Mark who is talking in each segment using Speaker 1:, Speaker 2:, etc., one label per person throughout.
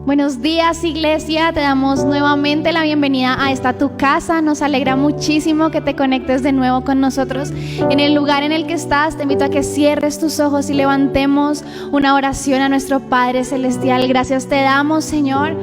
Speaker 1: Buenos días, iglesia. Te damos nuevamente la bienvenida a esta tu casa. Nos alegra muchísimo que te conectes de nuevo con nosotros. En el lugar en el que estás, te invito a que cierres tus ojos y levantemos una oración a nuestro Padre Celestial. Gracias te damos, Señor,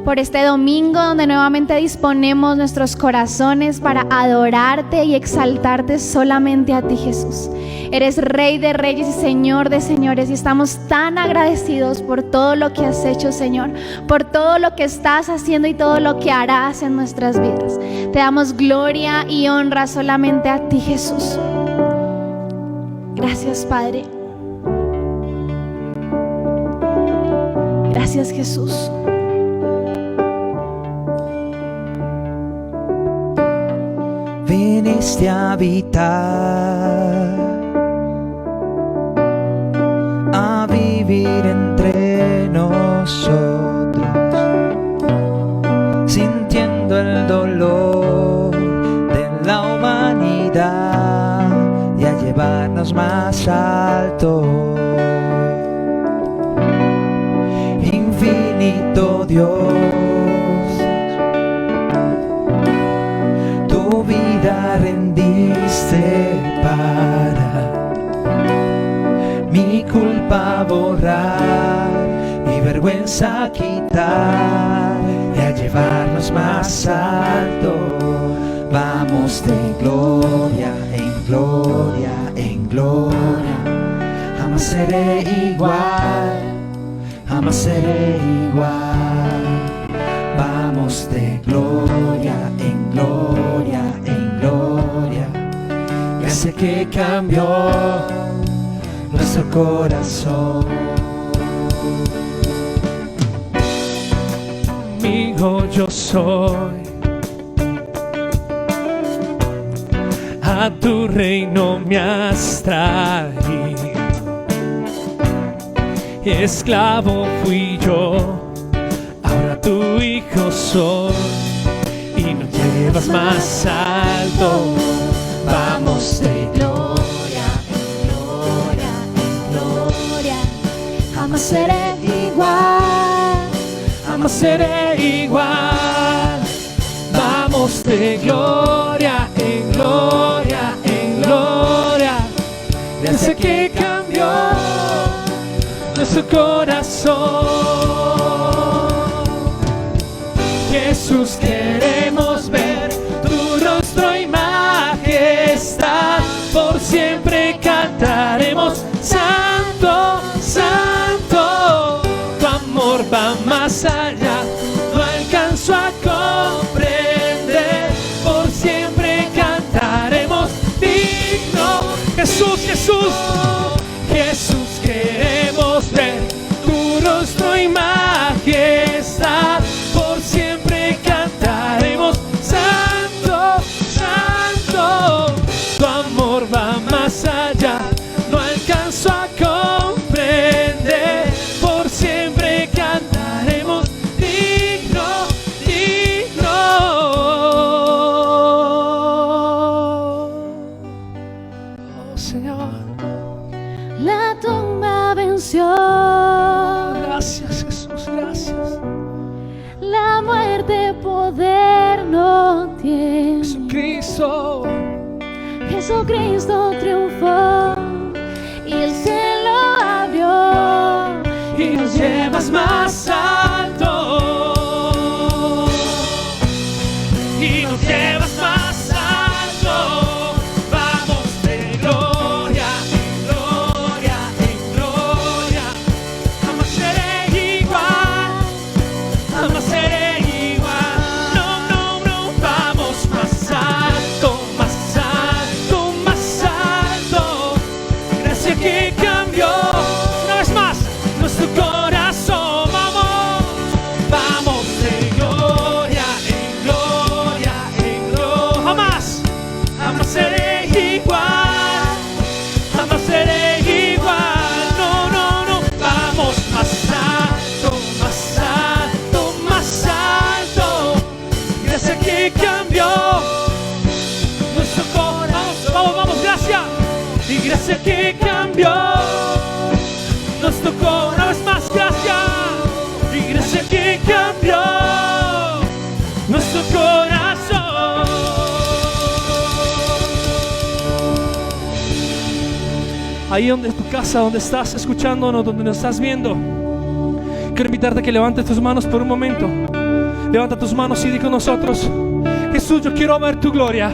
Speaker 1: por este domingo donde nuevamente disponemos nuestros corazones para adorarte y exaltarte solamente a ti, Jesús. Eres Rey de Reyes y Señor de Señores, y estamos tan agradecidos por todo lo que has hecho, Señor, por todo lo que estás haciendo y todo lo que harás en nuestras vidas. Te damos gloria y honra solamente a ti, Jesús. Gracias, Padre. Gracias, Jesús.
Speaker 2: Viniste a habitar, a vivir entre nosotros, sintiendo el dolor de la humanidad y a llevarnos más alto. Infinito Dios, tu vida rendiste para mi culpa borrar, mi vergüenza quitar y a llevarnos más alto. Vamos de gloria en gloria en gloria, jamás seré igual, jamás seré igual. Vamos de gloria en gloria en gloria, ya sé que cambió nuestro corazón. Amigo yo soy, a tu reino me has traído, esclavo fui yo, ahora tu hijo soy, y nos llevas más alto. Vamos de gloria en gloria en gloria, jamás seré igual, jamás seré igual. Vamos de gloria en gloria en gloria, desde que cambió nuestro corazón. Jesús, queremos ver tu rostro y majestad, por siempre cantaremos santo, santo. Tu amor va más allá, no alcanzo a comprender, por siempre cantaremos digno. Jesús, Jesús, Jesús, queremos ver tu rostro y majestad, por siempre cantaremos santo, santo. Tu amor va más allá, no alcanzo a comprender, por siempre cantaremos digno, digno. Oh Señor,
Speaker 1: La tumba venció,
Speaker 2: gracias Jesús, gracias.
Speaker 1: la muerte poder no tiene.
Speaker 2: Jesucristo,
Speaker 1: Jesucristo triunfó y el cielo abrió
Speaker 2: y nos llevas más alto, y nos llevas más alto. Vamos de gloria en gloria en gloria, jamás seré igual, jamás seré igual. No, no, no, vamos más alto, más alto, más alto. Gracias que cambió una vez más nuestro corazón. Vamos, vamos de gloria en gloria en gloria. Jamás, jamás seré igual, jamás seré igual. No, no, no, vamos más alto, más alto, más alto. Gracias que cambió nuestro corazón. Vamos, vamos, gracias. Y gracias que cambió nuestro corazón. Una vez más, gracias. Y gracias que Ahí donde tu casa, donde estás escuchándonos, donde nos estás viendo, quiero invitarte a que levantes tus manos por un momento. Levanta tus manos y di con nosotros: Jesús, yo quiero ver tu gloria,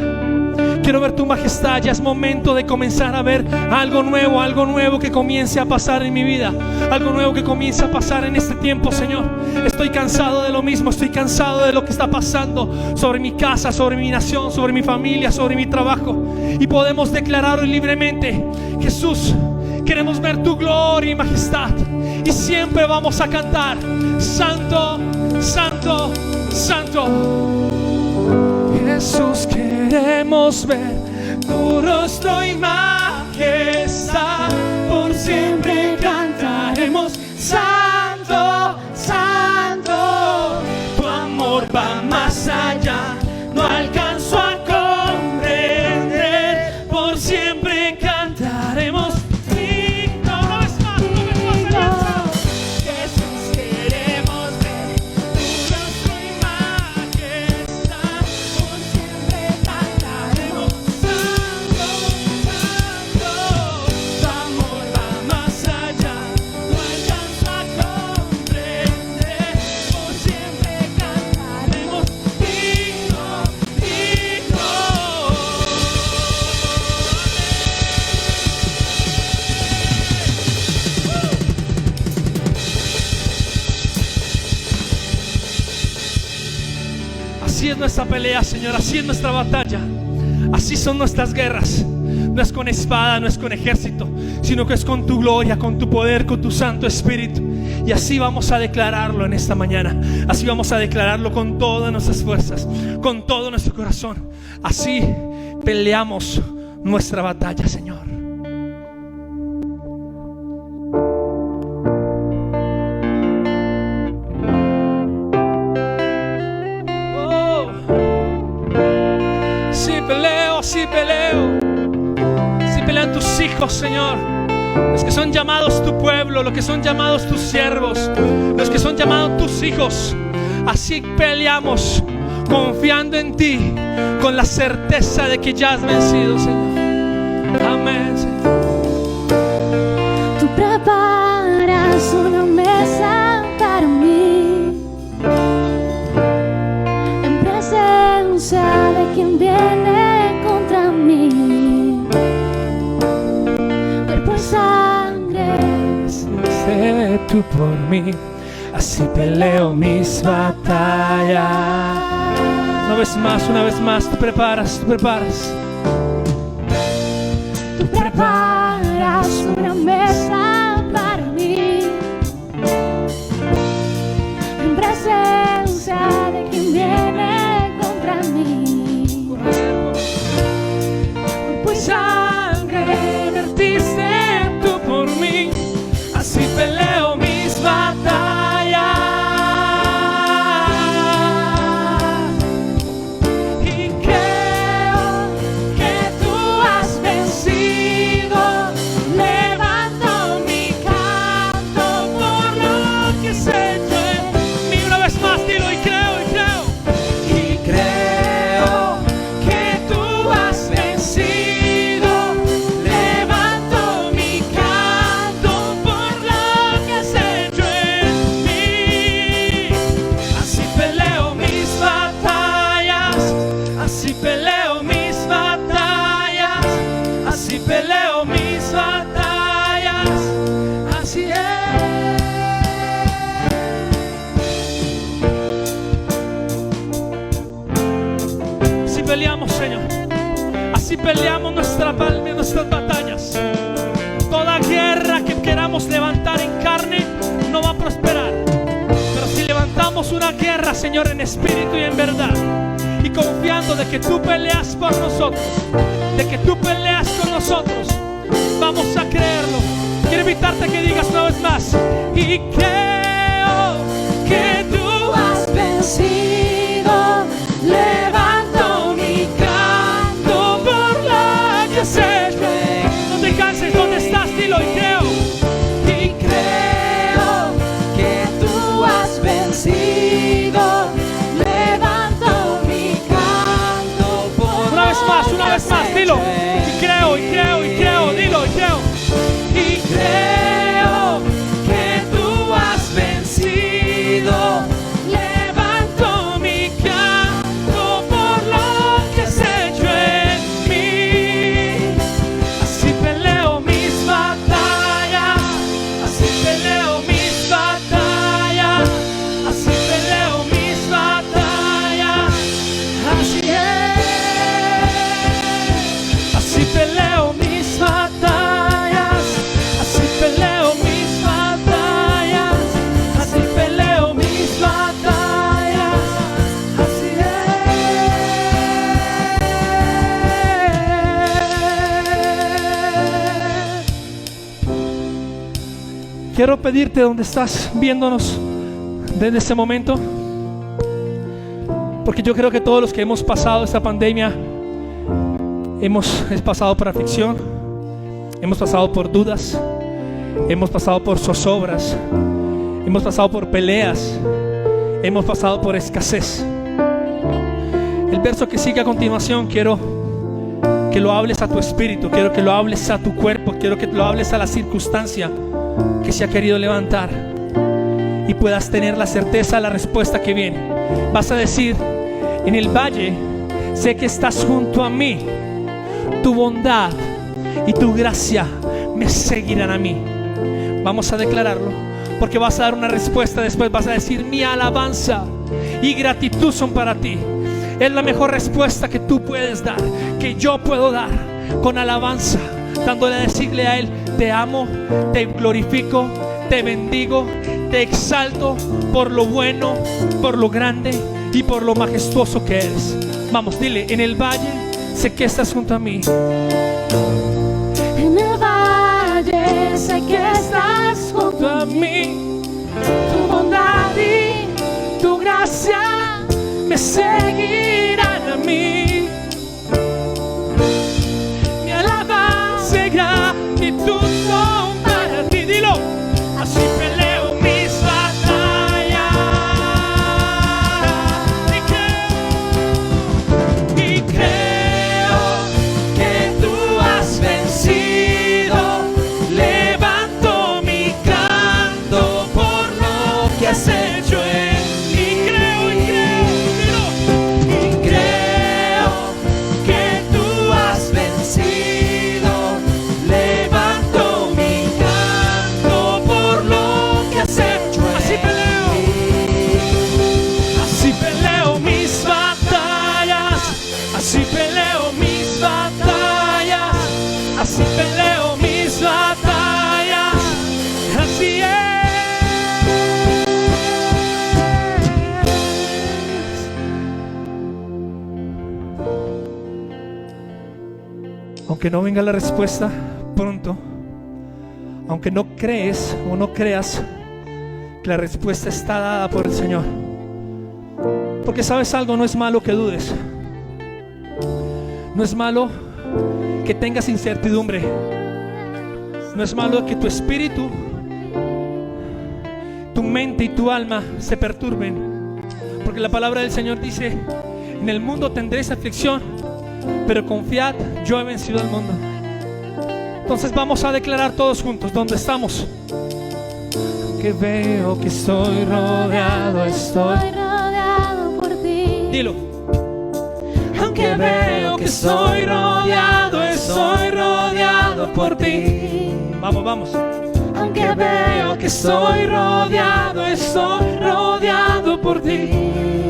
Speaker 2: quiero ver tu majestad. Ya es momento de comenzar a ver algo nuevo que comience a pasar en mi vida, algo nuevo que comience a pasar en este tiempo, Señor. Estoy cansado de lo mismo, estoy cansado de lo que está pasando sobre mi casa, sobre mi nación, sobre mi familia, sobre mi trabajo. Y podemos declarar hoy libremente: Jesús, queremos ver tu gloria y majestad. Y siempre vamos a cantar: Santo, Santo, Santo. Jesús, queremos ver tu rostro y majestad. Por siempre cantaremos: Santo, Santo. Tu amor va más allá, no alcanzo a comprender. Por siempre cantaremos: así es nuestra pelea, Señor, así es nuestra batalla, así son nuestras guerras. No es con espada, no es con ejército, sino que es con tu gloria, con tu poder, con tu Santo Espíritu. Y así vamos a declararlo en esta mañana. Así vamos a declararlo con todas nuestras fuerzas, con todo nuestro corazón. Así peleamos nuestra batalla, Señor. Sí peleo, sí pelean tus hijos, Señor, los que son llamados tu pueblo, los que son llamados tus siervos, los que son llamados tus hijos. Así peleamos, confiando en ti, con la certeza de que ya has vencido, Señor. Amén, Señor.
Speaker 1: Tú preparas una mesa para mí, en presencia de quien viene contra mí. Cuerpo y sangre,
Speaker 2: sé tú por mí, así peleo mis batallas. Una vez más, tú preparas.
Speaker 1: Tú preparas una mesa para mí, en presencia de quien viene contra mí.
Speaker 2: Cuerpo y sangre vertiste tú por mí, así peleo mis batallas. Y creo que tú has vencido. Levanto mi canto por lo que has hecho en mí. Una vez más, dilo: y creo. Y creo que tú has vencido. Levanto mi canto por lo que has hecho en mí. Así peleo mis batallas, así peleo mis batallas, así peleo mis batallas, así es. Así peleamos, Señor, así peleamos nuestras batallas. Toda guerra que queramos levantar en carne no va a prosperar, pero si levantamos una guerra, Señor, en espíritu y en verdad, y confiando de que tú peleas por nosotros, de que tú peleas con nosotros, vamos a creerlo. Quiero invitarte a que digas una vez más: y creo que tú has vencido. Levanto mi canto por la que has hecho. No te canses, ¿dónde estás? Dilo: y creo. Y creo que tú has vencido. Levanto mi canto por una vez más, dilo. Y creo, dilo, y creo. quiero pedirte donde estás viéndonos desde este momento, porque yo creo que todos los que hemos pasado esta pandemia hemos pasado por aflicción, hemos pasado por dudas, hemos pasado por zozobras, hemos pasado por peleas, hemos pasado por escasez. El verso que sigue a continuación, quiero que lo hables a tu espíritu, quiero que lo hables a tu cuerpo, quiero que lo hables a la circunstancia que se ha querido levantar y puedas tener la certeza de la respuesta que viene. Vas a decir: en el valle sé que estás junto a mí, tu bondad y tu gracia me seguirán a mí. Vamos a declararlo, porque vas a dar una respuesta. Después vas a decir: mi alabanza y gratitud son para ti. Es la mejor respuesta que tú puedes dar, que yo puedo dar, con alabanza, dándole a decirle a Él: te amo, te glorifico, te bendigo, te exalto por lo bueno, por lo grande y por lo majestuoso que eres. Vamos, dile: en el valle sé que estás junto a mí.
Speaker 1: En el valle sé que estás junto a mí, tu bondad y tu gracia me seguirán a mí. Mi alabanza y gratitud son para ti. Dilo: así peleo mis batallas y creo que tú has vencido. Levanto mi canto por lo que has hecho en mí. Creo que tú has vencido. Levanto mi canto por lo que has hecho en mí. Así peleo mis batallas, así peleo mis batallas, así peleo mis batallas, así es. Aunque no venga la respuesta pronto, aunque no crees o no creas que la respuesta está dada por el Señor, porque sabes algo, no es malo que dudes, no es malo que tengas incertidumbre, no es malo que tu espíritu, tu mente y tu alma se perturben, porque la palabra del Señor dice: en el mundo tendréis aflicción, pero confiad, yo he vencido al mundo. Entonces vamos a declarar todos juntos donde estamos: que veo que estoy rodeado por ti. Dilo: aunque veo que estoy rodeado por ti. Vamos, vamos. Aunque veo que estoy rodeado por ti.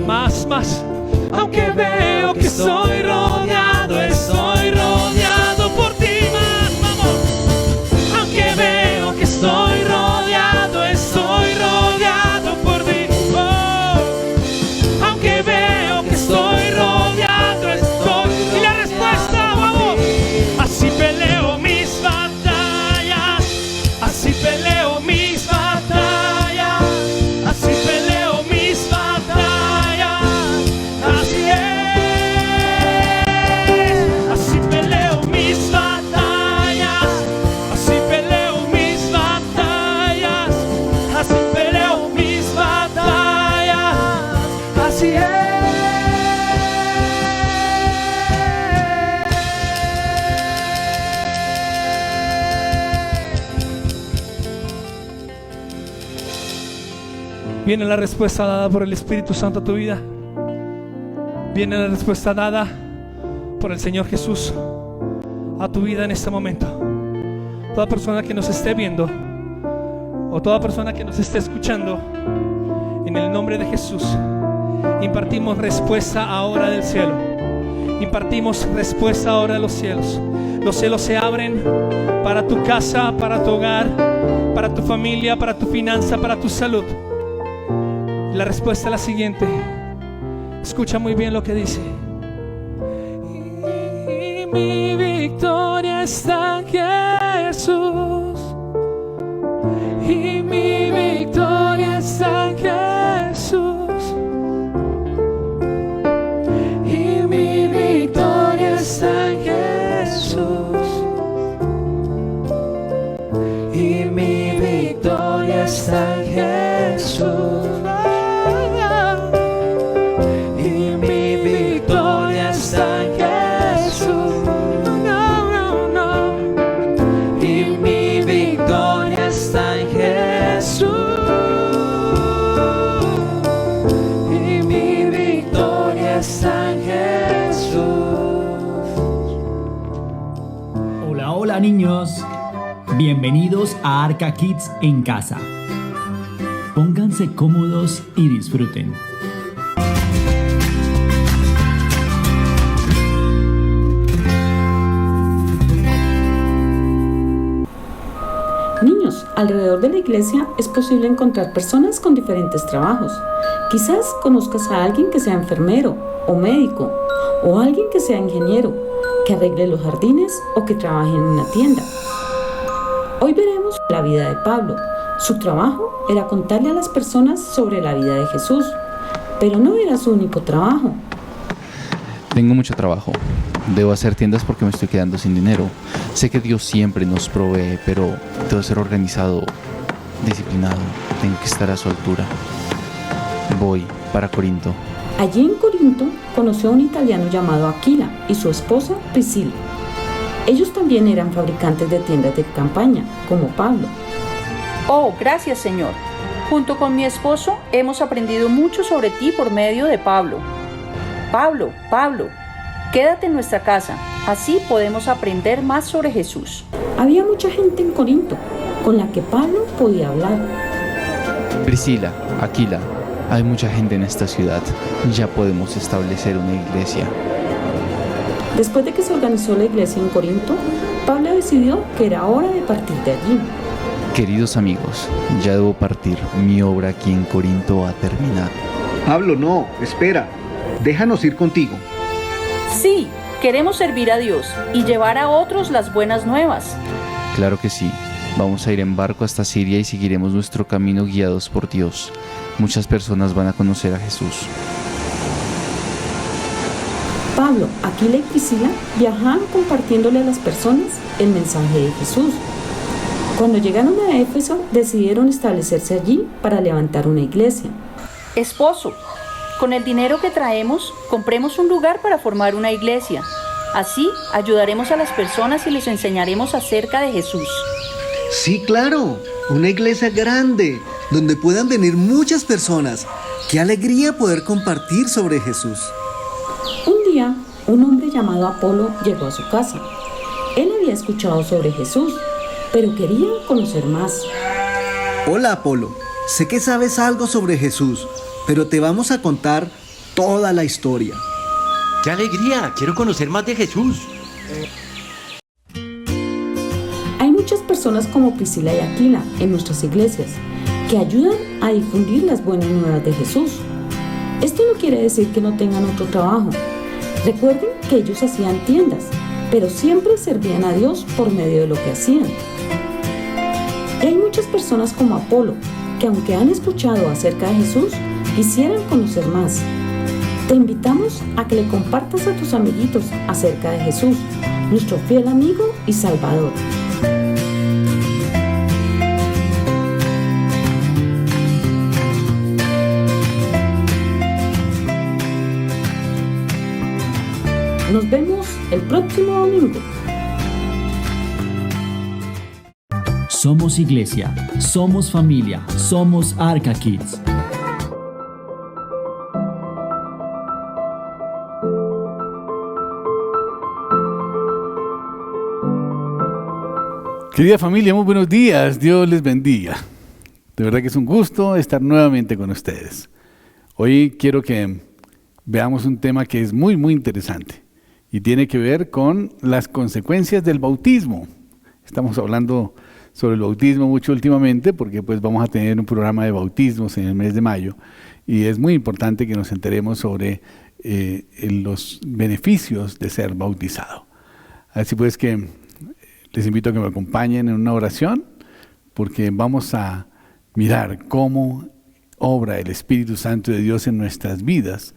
Speaker 1: Más, más. Aunque veo que estoy rodeado por ti. Más, vamos. Aunque veo que estoy rodeado por ti. Oh. Aunque veo que estoy rodeado, y la respuesta, vamos. Así peleo mis batallas, así peleo mis batallas, así peleo mis batallas, así es. Así peleo mis batallas, así peleo mis batallas, así peleo mis batallas, así es. Viene la respuesta dada por el Espíritu Santo a tu vida. Viene la respuesta dada por el Señor Jesús a tu vida en este momento. Toda persona que nos esté viendo o toda persona que nos esté escuchando, en el nombre de Jesús, impartimos respuesta ahora del cielo. Impartimos respuesta ahora de los cielos. Los cielos se abren para tu casa, para tu hogar, para tu familia, para tu finanza, para tu salud. La respuesta es la siguiente. Escucha muy bien lo que dice. Y mi victoria está en Jesús.
Speaker 2: y mi victoria está en Jesús. Y mi victoria está en Jesús. Y mi victoria está en Jesús. Y mi victoria está en Jesús. Y mi victoria está en Jesús. Y mi victoria está en Jesús.
Speaker 3: Hola, hola niños. Bienvenidos a Arca Kids en casa. Pónganse cómodos y disfruten.
Speaker 4: Niños, alrededor de la iglesia es posible encontrar personas con diferentes trabajos. Quizás conozcas a alguien que sea enfermero o médico, o alguien que sea ingeniero, que arregle los jardines o que trabaje en una tienda. Hoy veremos la vida de Pablo. Su trabajo era contarle a las personas sobre la vida de Jesús, pero no era su único trabajo.
Speaker 5: Tengo mucho trabajo. Debo hacer tiendas porque me estoy quedando sin dinero. Sé que Dios siempre nos provee, pero debo ser organizado, disciplinado. Tengo que estar a su altura. Voy para Corinto.
Speaker 4: Allí en Corinto conoció a un italiano llamado Aquila y su esposa Priscila. Ellos también eran fabricantes de tiendas de campaña, como Pablo.
Speaker 6: Oh, gracias, Señor. Junto con mi esposo hemos aprendido mucho sobre ti por medio de Pablo. Pablo, quédate en nuestra casa. Así podemos aprender más sobre Jesús.
Speaker 4: Había mucha gente en Corinto con la que Pablo podía hablar.
Speaker 5: Priscila, Aquila, hay mucha gente en esta ciudad. Ya podemos establecer una iglesia.
Speaker 4: Después de que se organizó la iglesia en Corinto, Pablo decidió que era hora de partir de allí.
Speaker 5: Queridos amigos, ya debo partir. Mi obra aquí en Corinto ha terminado.
Speaker 7: Pablo, no, espera. Déjanos ir contigo.
Speaker 6: Sí, queremos servir a Dios y llevar a otros las buenas nuevas.
Speaker 5: Claro que sí. Vamos a ir en barco hasta Siria y seguiremos nuestro camino guiados por Dios. Muchas personas van a conocer a Jesús.
Speaker 4: Pablo, Aquila y Priscila viajaban compartiéndole a las personas el mensaje de Jesús. Cuando llegaron a Éfeso, decidieron establecerse allí para levantar una iglesia.
Speaker 6: Esposo, con el dinero que traemos, compremos un lugar para formar una iglesia. Así ayudaremos a las personas y les enseñaremos acerca de Jesús.
Speaker 7: Sí, claro, una iglesia grande, donde puedan venir muchas personas. ¡Qué alegría poder compartir sobre Jesús!
Speaker 4: Un día, un hombre llamado Apolo llegó a su casa. Él había escuchado sobre Jesús, pero quería conocer más.
Speaker 7: Hola, Apolo. Sé que sabes algo sobre Jesús, pero te vamos a contar toda la historia.
Speaker 8: ¡Qué alegría! Quiero conocer más de Jesús.
Speaker 4: Hay muchas personas como Priscila y Aquila en nuestras iglesias que ayudan a difundir las buenas nuevas de Jesús. Esto no quiere decir que no tengan otro trabajo. Recuerden que ellos hacían tiendas, pero siempre servían a Dios por medio de lo que hacían. Y hay muchas personas como Apolo, que aunque han escuchado acerca de Jesús, quisieran conocer más. Te invitamos a que le compartas a tus amiguitos acerca de Jesús, nuestro fiel amigo y Salvador. Nos vemos el próximo domingo.
Speaker 3: Somos iglesia, somos familia, somos Arca Kids.
Speaker 9: Querida familia, muy buenos días, Dios les bendiga. De verdad que es un gusto estar nuevamente con ustedes. Hoy quiero que veamos un tema que es muy interesante y tiene que ver con las consecuencias del bautismo. Estamos hablando sobre el bautismo mucho últimamente porque pues vamos a tener un programa de bautismos en el mes de mayo y es muy importante que nos enteremos sobre los beneficios de ser bautizado. Así pues que les invito a que me acompañen en una oración porque vamos a mirar cómo obra el Espíritu Santo de Dios en nuestras vidas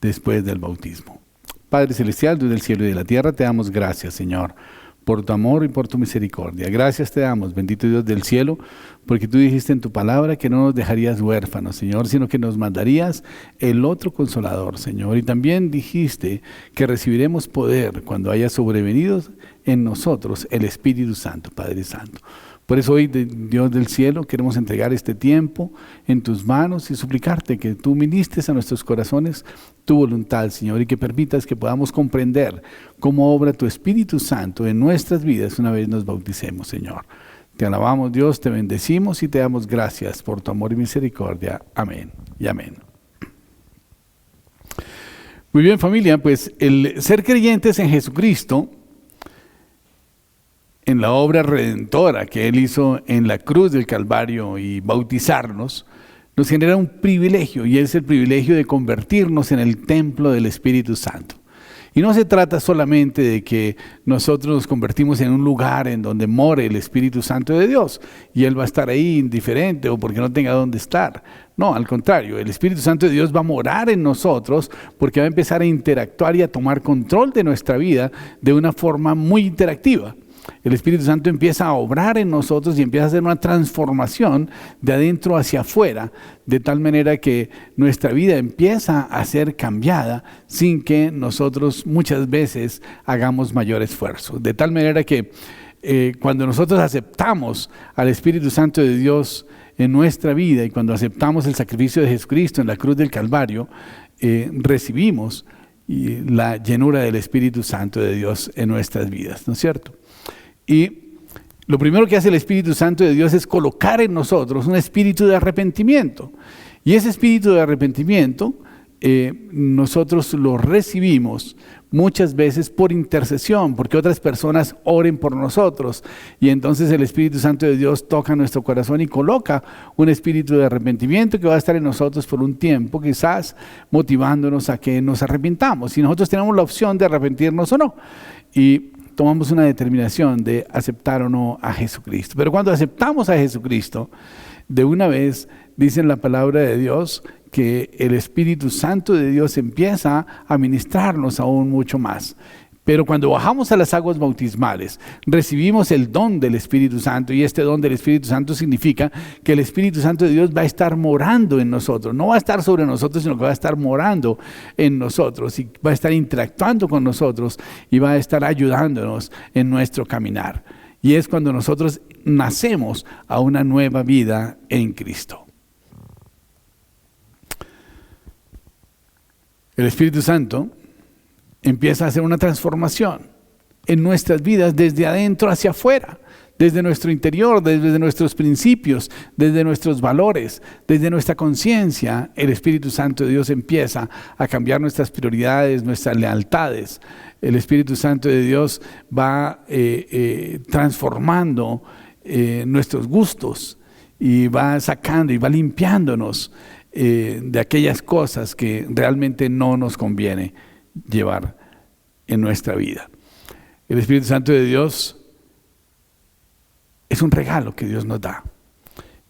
Speaker 9: después del bautismo. Padre Celestial, Dios del cielo y de la tierra, te damos gracias, Señor, por tu amor y por tu misericordia. Gracias te damos, bendito Dios del cielo, porque tú dijiste en tu palabra que no nos dejarías huérfanos, Señor, sino que nos mandarías el otro Consolador, Señor. Y también dijiste que recibiremos poder cuando haya sobrevenido en nosotros el Espíritu Santo, Padre Santo. Por eso hoy, Dios del cielo, queremos entregar este tiempo en tus manos y suplicarte que tú ministres a nuestros corazones tu voluntad, Señor, y que permitas que podamos comprender cómo obra tu Espíritu Santo en nuestras vidas una vez nos bauticemos, Señor. Te alabamos, Dios, te bendecimos y te damos gracias por tu amor y misericordia. Amén y amén. Muy bien, familia, pues el ser creyentes en Jesucristo, en la obra redentora que Él hizo en la cruz del Calvario y bautizarnos, nos genera un privilegio, y es el privilegio de convertirnos en el templo del Espíritu Santo. Y no se trata solamente de que nosotros nos convertimos en un lugar en donde more el Espíritu Santo de Dios, y Él va a estar ahí indiferente o porque no tenga dónde estar. No, al contrario, el Espíritu Santo de Dios va a morar en nosotros porque va a empezar a interactuar y a tomar control de nuestra vida de una forma muy interactiva. El Espíritu Santo empieza a obrar en nosotros y empieza a hacer una transformación de adentro hacia afuera, de tal manera que nuestra vida empieza a ser cambiada sin que nosotros muchas veces hagamos mayor esfuerzo. De tal manera que cuando nosotros aceptamos al Espíritu Santo de Dios en nuestra vida y cuando aceptamos el sacrificio de Jesucristo en la cruz del Calvario, recibimos la llenura del Espíritu Santo de Dios en nuestras vidas, ¿no es cierto? Y lo primero que hace el Espíritu Santo de Dios es colocar en nosotros un espíritu de arrepentimiento. Y ese espíritu de arrepentimiento nosotros lo recibimos muchas veces por intercesión, porque otras personas oren por nosotros. Y entonces el Espíritu Santo de Dios toca nuestro corazón y coloca un espíritu de arrepentimiento que va a estar en nosotros por un tiempo, quizás motivándonos a que nos arrepintamos. Y nosotros tenemos la opción de arrepentirnos o no. Y tomamos una determinación de aceptar o no a Jesucristo. Pero cuando aceptamos a Jesucristo, de una vez, dice en la palabra de Dios, que el Espíritu Santo de Dios empieza a ministrarnos aún mucho más. Pero cuando bajamos a las aguas bautismales, recibimos el don del Espíritu Santo, y este don del Espíritu Santo significa que el Espíritu Santo de Dios va a estar morando en nosotros. No va a estar sobre nosotros, sino que va a estar morando en nosotros y va a estar interactuando con nosotros y va a estar ayudándonos en nuestro caminar. Y es cuando nosotros nacemos a una nueva vida en Cristo. El Espíritu Santo empieza a hacer una transformación en nuestras vidas desde adentro hacia afuera, desde nuestro interior, desde nuestros principios, desde nuestros valores, desde nuestra conciencia. El Espíritu Santo de Dios empieza a cambiar nuestras prioridades, nuestras lealtades. El Espíritu Santo de Dios va transformando nuestros gustos y va sacando y va limpiándonos de aquellas cosas que realmente no nos conviene llevar en nuestra vida. El Espíritu Santo de Dios es un regalo que Dios nos da.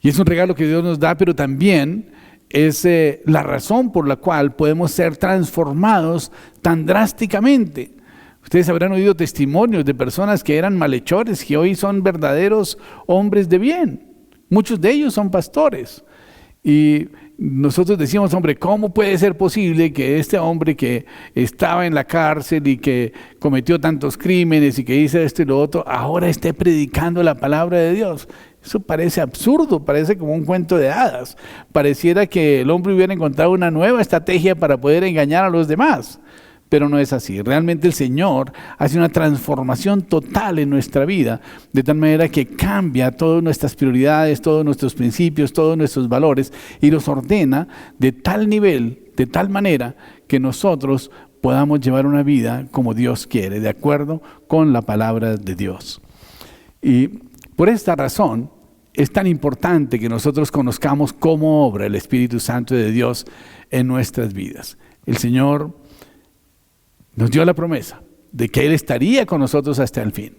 Speaker 9: Y es un regalo que Dios nos da, pero también es la razón por la cual podemos ser transformados tan drásticamente. Ustedes habrán oído testimonios de personas que eran malhechores, que hoy son verdaderos hombres de bien. Muchos de ellos son pastores. Y nosotros decíamos, hombre, ¿cómo puede ser posible que este hombre que estaba en la cárcel y que cometió tantos crímenes y que hizo esto y lo otro, ahora esté predicando la palabra de Dios? Eso parece absurdo, parece como un cuento de hadas. Pareciera que el hombre hubiera encontrado una nueva estrategia para poder engañar a los demás. Pero no es así. Realmente el Señor hace una transformación total en nuestra vida, de tal manera que cambia todas nuestras prioridades, todos nuestros principios, todos nuestros valores, y los ordena de tal nivel, de tal manera que nosotros podamos llevar una vida como Dios quiere, de acuerdo con la palabra de Dios. Y por esta razón es tan importante que nosotros conozcamos cómo obra el Espíritu Santo de Dios en nuestras vidas. El Señor nos dio la promesa de que Él estaría con nosotros hasta el fin.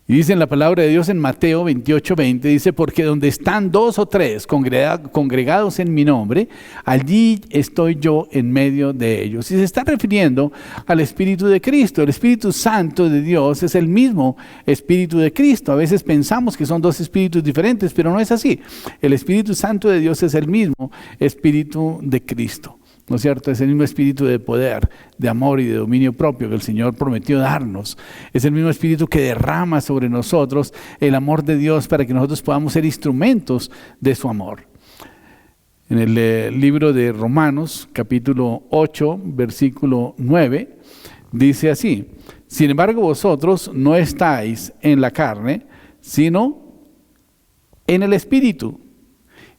Speaker 9: Y dice en la palabra de Dios en Mateo 28:20, dice, porque donde están 2 o 3 congregados en mi nombre, allí estoy yo en medio de ellos. Y se está refiriendo al Espíritu de Cristo. El Espíritu Santo de Dios es el mismo Espíritu de Cristo. A veces pensamos que son 2 espíritus diferentes, pero no es así. El Espíritu Santo de Dios es el mismo Espíritu de Cristo. ¿No es cierto? Es el mismo espíritu de poder, de amor y de dominio propio que el Señor prometió darnos. Es el mismo espíritu que derrama sobre nosotros el amor de Dios para que nosotros podamos ser instrumentos de su amor. En el libro de Romanos, capítulo 8, versículo 9, dice así: sin embargo, vosotros no estáis en la carne, sino en el Espíritu,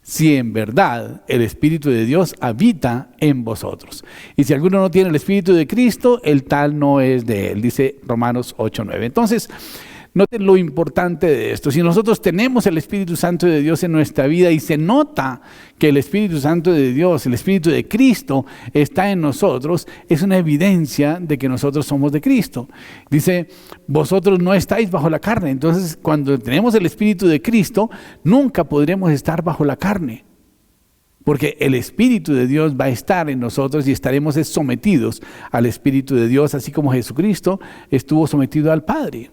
Speaker 9: si en verdad el Espíritu de Dios habita en vosotros. Y si alguno no tiene el Espíritu de Cristo, el tal no es de él, dice Romanos 8:9. Entonces, noten lo importante de esto. Si nosotros tenemos el Espíritu Santo de Dios en nuestra vida y se nota que el Espíritu Santo de Dios, el Espíritu de Cristo está en nosotros, es una evidencia de que nosotros somos de Cristo. Dice, vosotros no estáis bajo la carne. Entonces, cuando tenemos el Espíritu de Cristo, nunca podremos estar bajo la carne. Porque el Espíritu de Dios va a estar en nosotros y estaremos sometidos al Espíritu de Dios, así como Jesucristo estuvo sometido al Padre.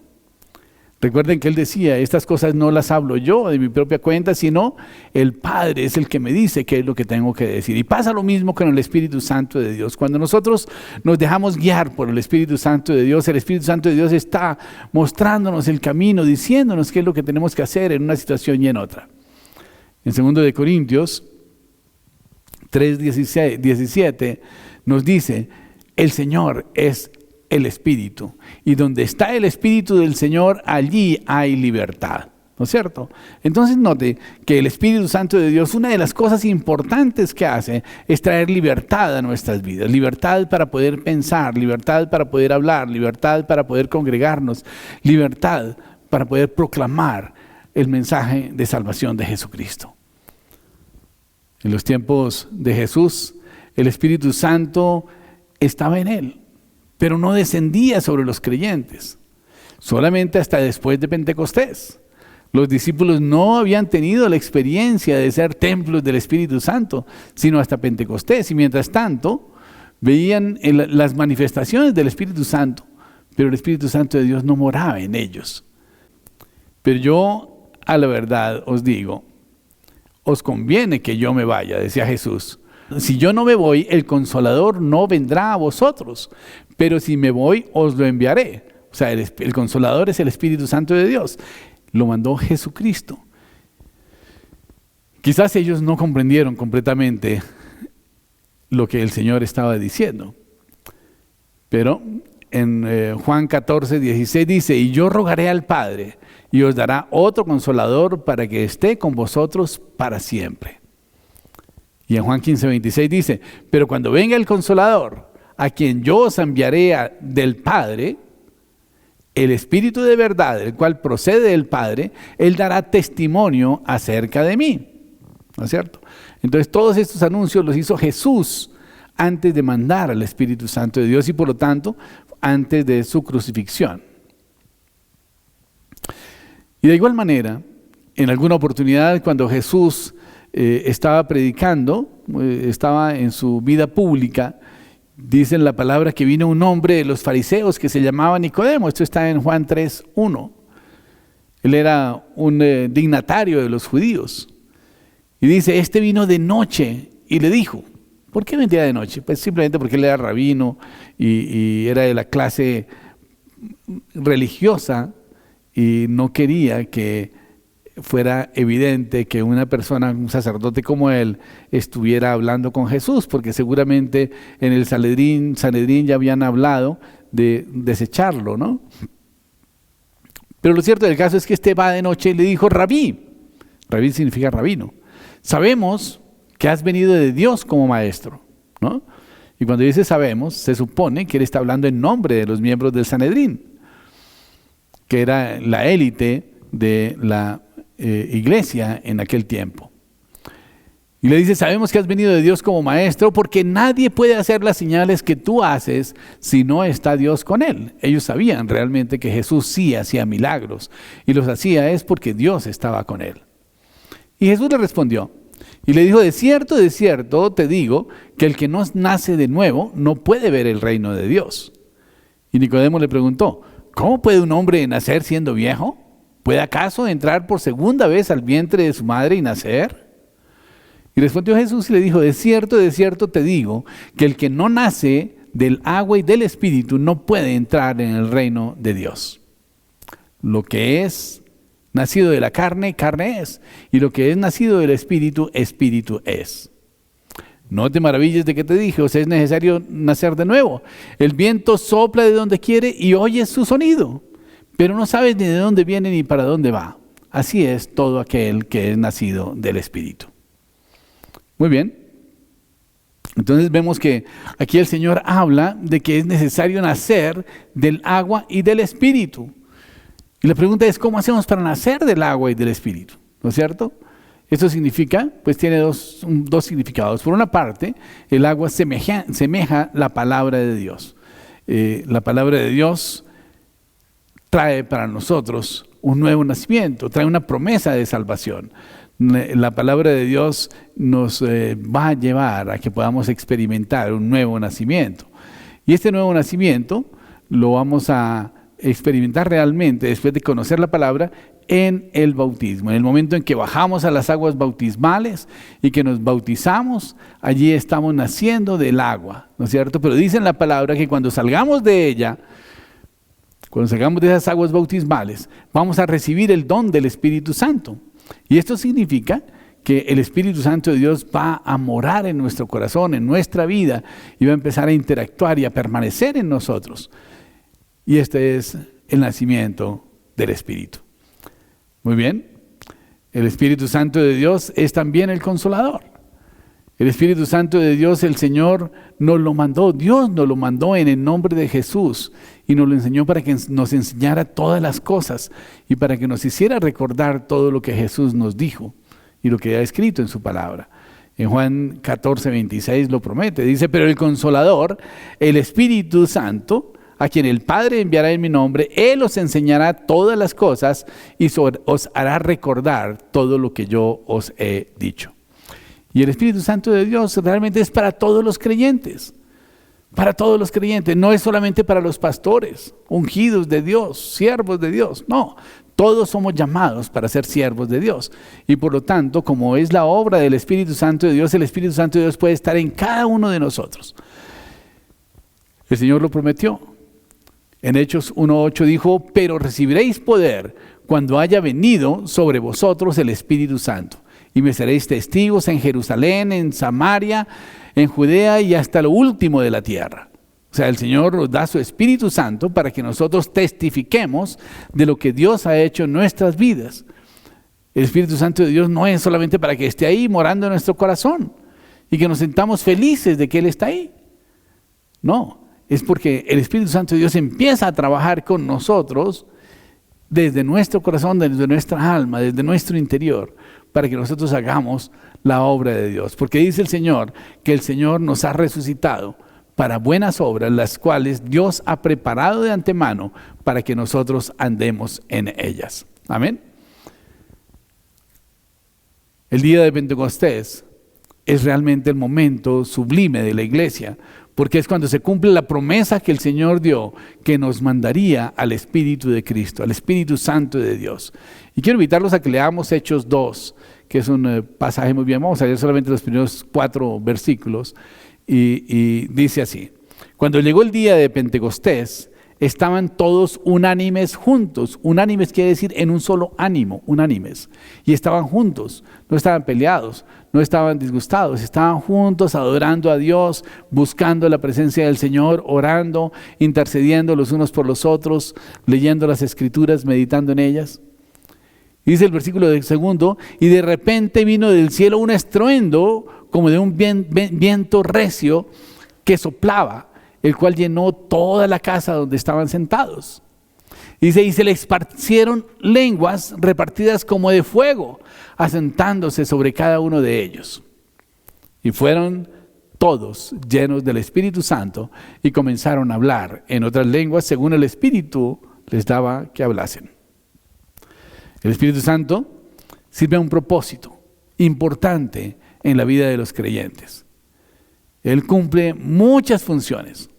Speaker 9: Recuerden que Él decía, estas cosas no las hablo yo de mi propia cuenta, sino el Padre es el que me dice qué es lo que tengo que decir. Y pasa lo mismo con el Espíritu Santo de Dios. Cuando nosotros nos dejamos guiar por el Espíritu Santo de Dios, el Espíritu Santo de Dios está mostrándonos el camino, diciéndonos qué es lo que tenemos que hacer en una situación y en otra. En 2 de Corintios 3:17 nos dice, el Señor es el Espíritu, y donde está el Espíritu del Señor, allí hay libertad, ¿no es cierto? Entonces note que el Espíritu Santo de Dios, una de las cosas importantes que hace es traer libertad a nuestras vidas, libertad para poder pensar, libertad para poder hablar, libertad para poder congregarnos, libertad para poder proclamar el mensaje de salvación de Jesucristo. En los tiempos de Jesús, el Espíritu Santo estaba en Él, pero no descendía sobre los creyentes, solamente hasta después de Pentecostés. Los discípulos no habían tenido la experiencia de ser templos del Espíritu Santo, sino hasta Pentecostés, y mientras tanto veían las manifestaciones del Espíritu Santo, pero el Espíritu Santo de Dios no moraba en ellos. Pero yo, a la verdad, os digo, os conviene que yo me vaya, decía Jesús. Si yo no me voy, el Consolador no vendrá a vosotros, pero si me voy, os lo enviaré. O sea, el Consolador es el Espíritu Santo de Dios. Lo mandó Jesucristo. Quizás ellos no comprendieron completamente lo que el Señor estaba diciendo. Pero en Juan 14:16 dice, y yo rogaré al Padre, y os dará otro Consolador para que esté con vosotros para siempre. Y en Juan 15:26 dice, pero cuando venga el Consolador, a quien yo os enviaré del Padre, el Espíritu de verdad, el cual procede del Padre, Él dará testimonio acerca de mí. ¿No es cierto? Entonces todos estos anuncios los hizo Jesús antes de mandar al Espíritu Santo de Dios y por lo tanto antes de su crucifixión. Y de igual manera, en alguna oportunidad cuando Jesús estaba predicando, estaba en su vida pública, dice en la palabra que vino un hombre de los fariseos que se llamaba Nicodemo. Esto está en Juan 3:1. Él era un dignatario de los judíos. Y dice, este vino de noche y le dijo, ¿por qué vendría de noche? Pues simplemente porque él era rabino y era de la clase religiosa y no quería que fuera evidente que una persona, un sacerdote como él, estuviera hablando con Jesús, porque seguramente en el Sanedrín ya habían hablado de desecharlo, ¿no? Pero lo cierto del caso es que este va de noche y le dijo, Rabí significa rabino, sabemos que has venido de Dios como maestro, ¿no? Y cuando dice sabemos, se supone que él está hablando en nombre de los miembros del Sanedrín, que era la élite de la iglesia en aquel tiempo. Y le dice, sabemos que has venido de Dios como maestro, porque nadie puede hacer las señales que tú haces si no está Dios con él. Ellos sabían realmente que Jesús sí hacía milagros, y los hacía es porque Dios estaba con él. Y Jesús le respondió y le dijo, de cierto te digo que el que no nace de nuevo no puede ver el reino de Dios. Y Nicodemo le preguntó, ¿cómo puede un hombre nacer siendo viejo? ¿Puede acaso entrar por segunda vez al vientre de su madre y nacer? Y respondió Jesús y le dijo, de cierto te digo que el que no nace del agua y del Espíritu no puede entrar en el reino de Dios. Lo que es nacido de la carne, carne es, y lo que es nacido del Espíritu, Espíritu es. No te maravilles de que te dije, es necesario nacer de nuevo. El viento sopla de donde quiere y oyes su sonido, pero no sabes ni de dónde viene ni para dónde va. Así es todo aquel que es nacido del Espíritu. Muy bien. Entonces vemos que aquí el Señor habla de que es necesario nacer del agua y del Espíritu. Y la pregunta es, ¿cómo hacemos para nacer del agua y del Espíritu? ¿No es cierto? Esto significa, pues tiene dos significados. Por una parte, el agua semeja la palabra de Dios. La palabra de Dios trae para nosotros un nuevo nacimiento, trae una promesa de salvación. La palabra de Dios nos va a llevar a que podamos experimentar un nuevo nacimiento. Y este nuevo nacimiento lo vamos a experimentar realmente después de conocer la palabra en el bautismo. En el momento en que bajamos a las aguas bautismales y que nos bautizamos, allí estamos naciendo del agua, ¿no es cierto? Pero dice en la palabra que cuando salgamos de ella, cuando salgamos de esas aguas bautismales, vamos a recibir el don del Espíritu Santo. Y esto significa que el Espíritu Santo de Dios va a morar en nuestro corazón, en nuestra vida, y va a empezar a interactuar y a permanecer en nosotros. Y este es el nacimiento del Espíritu. Muy bien. El Espíritu Santo de Dios es también el Consolador. El Espíritu Santo de Dios, el Señor nos lo mandó, Dios nos lo mandó en el nombre de Jesús y nos lo enseñó para que nos enseñara todas las cosas y para que nos hiciera recordar todo lo que Jesús nos dijo y lo que ha escrito en su palabra. En Juan 14:26 lo promete, dice, pero el Consolador, el Espíritu Santo, a quien el Padre enviará en mi nombre, Él os enseñará todas las cosas y os hará recordar todo lo que yo os he dicho. Y el Espíritu Santo de Dios realmente es para todos los creyentes. Para todos los creyentes. No es solamente para los pastores, ungidos de Dios, siervos de Dios. No, todos somos llamados para ser siervos de Dios. Y por lo tanto, como es la obra del Espíritu Santo de Dios, el Espíritu Santo de Dios puede estar en cada uno de nosotros. El Señor lo prometió. En Hechos 1:8 dijo, pero recibiréis poder cuando haya venido sobre vosotros el Espíritu Santo. Y me seréis testigos en Jerusalén, en Samaria, en Judea y hasta lo último de la tierra. O sea, el Señor nos da su Espíritu Santo para que nosotros testifiquemos de lo que Dios ha hecho en nuestras vidas. El Espíritu Santo de Dios no es solamente para que esté ahí morando en nuestro corazón y que nos sintamos felices de que Él está ahí. No, es porque el Espíritu Santo de Dios empieza a trabajar con nosotros desde nuestro corazón, desde nuestra alma, desde nuestro interior, para que nosotros hagamos la obra de Dios. Porque dice el Señor que el Señor nos ha resucitado para buenas obras, las cuales Dios ha preparado de antemano para que nosotros andemos en ellas. Amén. El día de Pentecostés es realmente el momento sublime de la iglesia, porque es cuando se cumple la promesa que el Señor dio, que nos mandaría al Espíritu de Cristo, al Espíritu Santo de Dios. Y quiero invitarlos a que leamos Hechos 2, que es un pasaje muy bien. Vamos a leer solamente los primeros 4 versículos. Y dice así: cuando llegó el día de Pentecostés, estaban todos unánimes juntos. Unánimes quiere decir en un solo ánimo, unánimes. Y estaban juntos, no estaban peleados, no estaban disgustados, estaban juntos adorando a Dios, buscando la presencia del Señor, orando, intercediendo los unos por los otros, leyendo las Escrituras, meditando en ellas. Dice el versículo segundo, y de repente vino del cielo un estruendo como de un viento recio que soplaba, el cual llenó toda la casa donde estaban sentados. Dice, y se le esparcieron lenguas repartidas como de fuego, asentándose sobre cada uno de ellos. Y fueron todos llenos del Espíritu Santo y comenzaron a hablar en otras lenguas según el Espíritu les daba que hablasen. El Espíritu Santo sirve a un propósito importante en la vida de los creyentes. Él cumple muchas funciones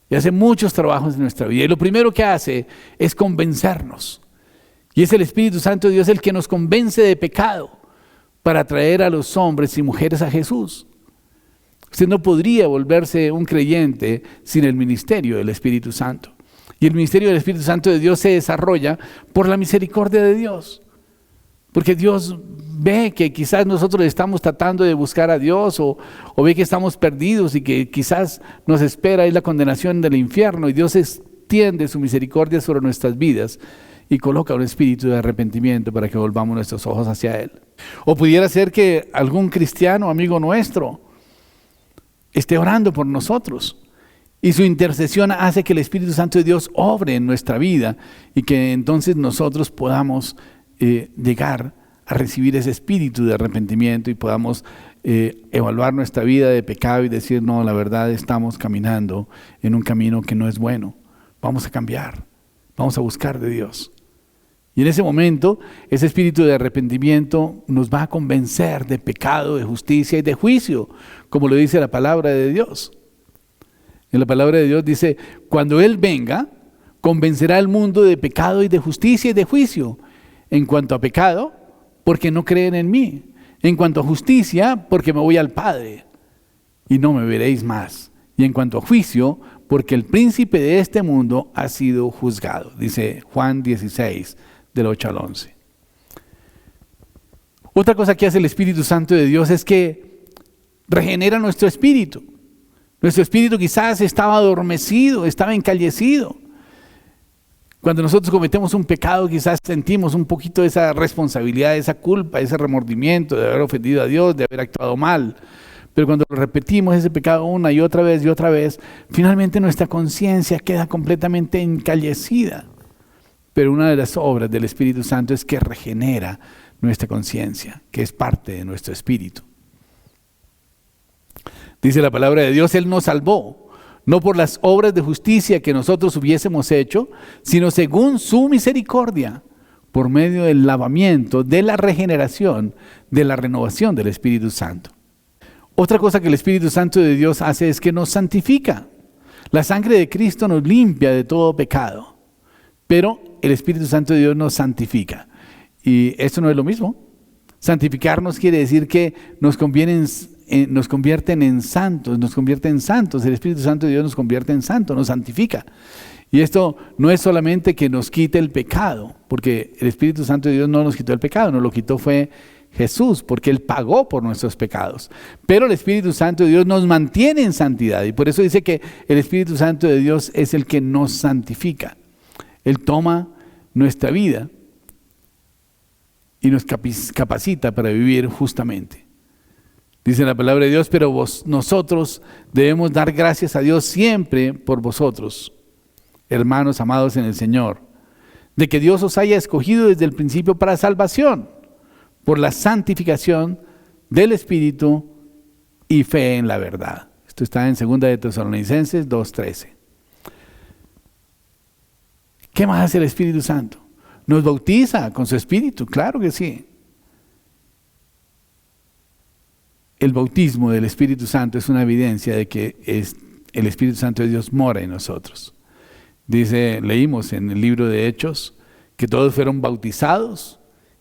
Speaker 9: y hace muchos trabajos en nuestra vida. Y lo primero que hace es convencernos. Y es el Espíritu Santo de Dios el que nos convence de pecado para traer a los hombres y mujeres a Jesús. Usted no podría volverse un creyente sin el ministerio del Espíritu Santo. Y el ministerio del Espíritu Santo de Dios se desarrolla por la misericordia de Dios. Porque Dios ve que quizás nosotros estamos tratando de buscar a Dios o ve que estamos perdidos y que quizás nos espera es la condenación del infierno, y Dios extiende su misericordia sobre nuestras vidas y coloca un espíritu de arrepentimiento para que volvamos nuestros ojos hacia Él. O pudiera ser que algún cristiano, amigo nuestro, esté orando por nosotros y su intercesión hace que el Espíritu Santo de Dios obre en nuestra vida y que entonces nosotros podamos llegar a recibir ese espíritu de arrepentimiento y podamos evaluar nuestra vida de pecado y decir, no, la verdad estamos caminando en un camino que no es bueno, vamos a cambiar, vamos a buscar de Dios. Y en ese momento, ese espíritu de arrepentimiento nos va a convencer de pecado, de justicia y de juicio, como lo dice la palabra de Dios. En la palabra de Dios dice, cuando Él venga, convencerá al mundo de pecado y de justicia y de juicio. En cuanto a pecado, porque no creen en mí. En cuanto a justicia, porque me voy al Padre y no me veréis más. Y en cuanto a juicio, porque el príncipe de este mundo ha sido juzgado. Dice Juan 16, del 8 al 11. Otra cosa que hace el Espíritu Santo de Dios es que regenera nuestro espíritu. Nuestro espíritu quizás estaba adormecido, estaba encallecido. Cuando nosotros cometemos un pecado, quizás sentimos un poquito de esa responsabilidad, esa culpa, ese remordimiento de haber ofendido a Dios, de haber actuado mal. Pero cuando repetimos ese pecado una y otra vez, finalmente nuestra conciencia queda completamente encallecida. Pero una de las obras del Espíritu Santo es que regenera nuestra conciencia, que es parte de nuestro espíritu. Dice la palabra de Dios, Él nos salvó, no por las obras de justicia que nosotros hubiésemos hecho, sino según su misericordia, por medio del lavamiento, de la regeneración, de la renovación del Espíritu Santo. Otra cosa que el Espíritu Santo de Dios hace es que nos santifica. La sangre de Cristo nos limpia de todo pecado, pero el Espíritu Santo de Dios nos santifica. Y esto no es lo mismo. Santificarnos quiere decir que nos convierten en santos, nos convierte en santos. El Espíritu Santo de Dios nos convierte en santos, nos santifica. Y esto no es solamente que nos quite el pecado, porque el Espíritu Santo de Dios no nos quitó el pecado, nos lo quitó fue Jesús, porque Él pagó por nuestros pecados. Pero el Espíritu Santo de Dios nos mantiene en santidad, y por eso dice que el Espíritu Santo de Dios es el que nos santifica. Él toma nuestra vida y nos capacita para vivir justamente. Dice la palabra de Dios, pero nosotros debemos dar gracias a Dios siempre por vosotros, hermanos amados en el Señor, de que Dios os haya escogido desde el principio para salvación, por la santificación del Espíritu y fe en la verdad. Esto está en 2 de Tesalonicenses 2:13. ¿Qué más hace el Espíritu Santo? Nos bautiza con su Espíritu, claro que sí. El bautismo del Espíritu Santo es una evidencia de que el Espíritu Santo de Dios mora en nosotros. Leímos en el libro de Hechos que todos fueron bautizados,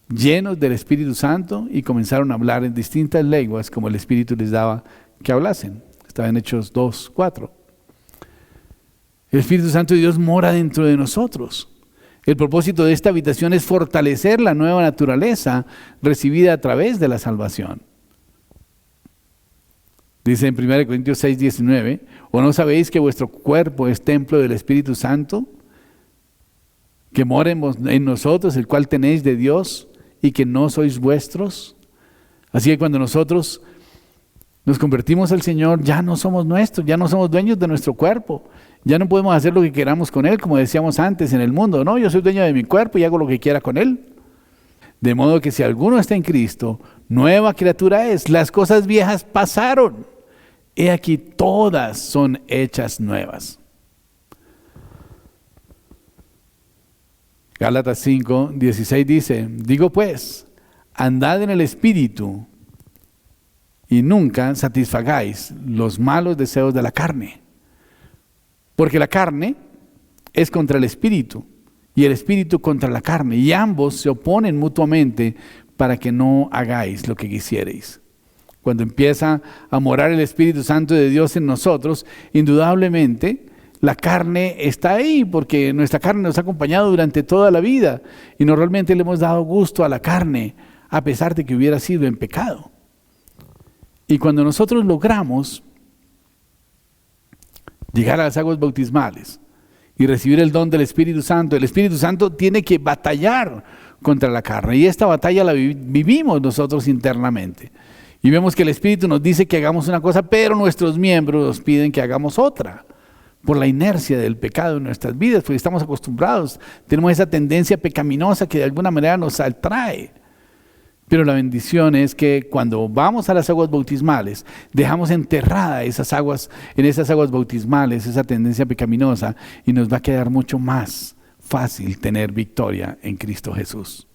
Speaker 9: llenos del Espíritu Santo y comenzaron a hablar en distintas lenguas como el Espíritu les daba que hablasen. Estaba en Hechos 2:4. El Espíritu Santo de Dios mora dentro de nosotros. El propósito de esta habitación es fortalecer la nueva naturaleza recibida a través de la salvación. Dice en 1 Corintios 6:19, ¿o no sabéis que vuestro cuerpo es templo del Espíritu Santo, que mora en nosotros, el cual tenéis de Dios y que no sois vuestros? Así que cuando nosotros nos convertimos al Señor, ya no somos nuestros, ya no somos dueños de nuestro cuerpo, ya no podemos hacer lo que queramos con él, como decíamos antes en el mundo. No, yo soy dueño de mi cuerpo y hago lo que quiera con él. De modo que si alguno está en Cristo, nueva criatura es. Las cosas viejas pasaron. He aquí todas son hechas nuevas. Gálatas 5:16 dice, digo pues, andad en el Espíritu y nunca satisfagáis los malos deseos de la carne. Porque la carne es contra el Espíritu y el Espíritu contra la carne, y ambos se oponen mutuamente para que no hagáis lo que quisierais. Cuando empieza a morar el Espíritu Santo de Dios en nosotros, indudablemente la carne está ahí, porque nuestra carne nos ha acompañado durante toda la vida y normalmente le hemos dado gusto a la carne, a pesar de que hubiera sido en pecado. Y cuando nosotros logramos llegar a las aguas bautismales y recibir el don del Espíritu Santo tiene que batallar contra la carne, y esta batalla la vivimos nosotros internamente. Y vemos que el Espíritu nos dice que hagamos una cosa, pero nuestros miembros nos piden que hagamos otra, por la inercia del pecado en nuestras vidas, porque estamos acostumbrados, tenemos esa tendencia pecaminosa que de alguna manera nos atrae. Pero la bendición es que cuando vamos a las aguas bautismales, dejamos enterrada en esas aguas bautismales, esa tendencia pecaminosa, y nos va a quedar mucho más fácil tener victoria en Cristo Jesús.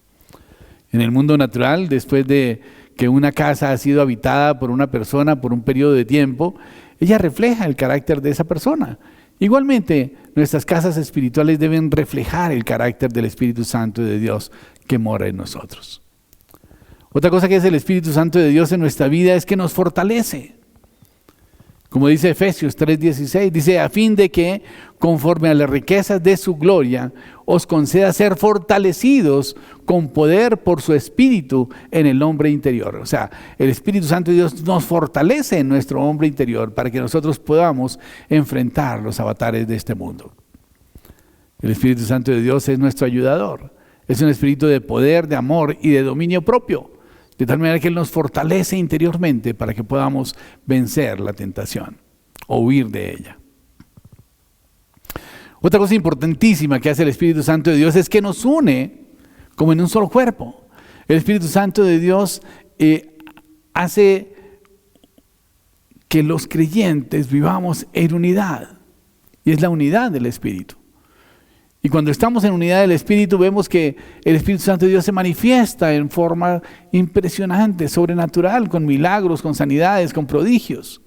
Speaker 9: En el mundo natural, después de que una casa ha sido habitada por una persona por un periodo de tiempo, ella refleja el carácter de esa persona. Igualmente, nuestras casas espirituales deben reflejar el carácter del Espíritu Santo de Dios que mora en nosotros. Otra cosa que es el Espíritu Santo de Dios en nuestra vida es que nos fortalece. Como dice Efesios 3:16, dice, a fin de que, conforme a las riquezas de su gloria, os conceda ser fortalecidos con poder por su Espíritu en el hombre interior. O sea, el Espíritu Santo de Dios nos fortalece en nuestro hombre interior para que nosotros podamos enfrentar los avatares de este mundo. El Espíritu Santo de Dios es nuestro ayudador. Es un espíritu de poder, de amor y de dominio propio. De tal manera que Él nos fortalece interiormente para que podamos vencer la tentación o huir de ella. Otra cosa importantísima que hace el Espíritu Santo de Dios es que nos une como en un solo cuerpo. El Espíritu Santo de Dios hace que los creyentes vivamos en unidad. Y es la unidad del Espíritu. Y cuando estamos en unidad del Espíritu, vemos que el Espíritu Santo de Dios se manifiesta en forma impresionante, sobrenatural, con milagros, con sanidades, con prodigios,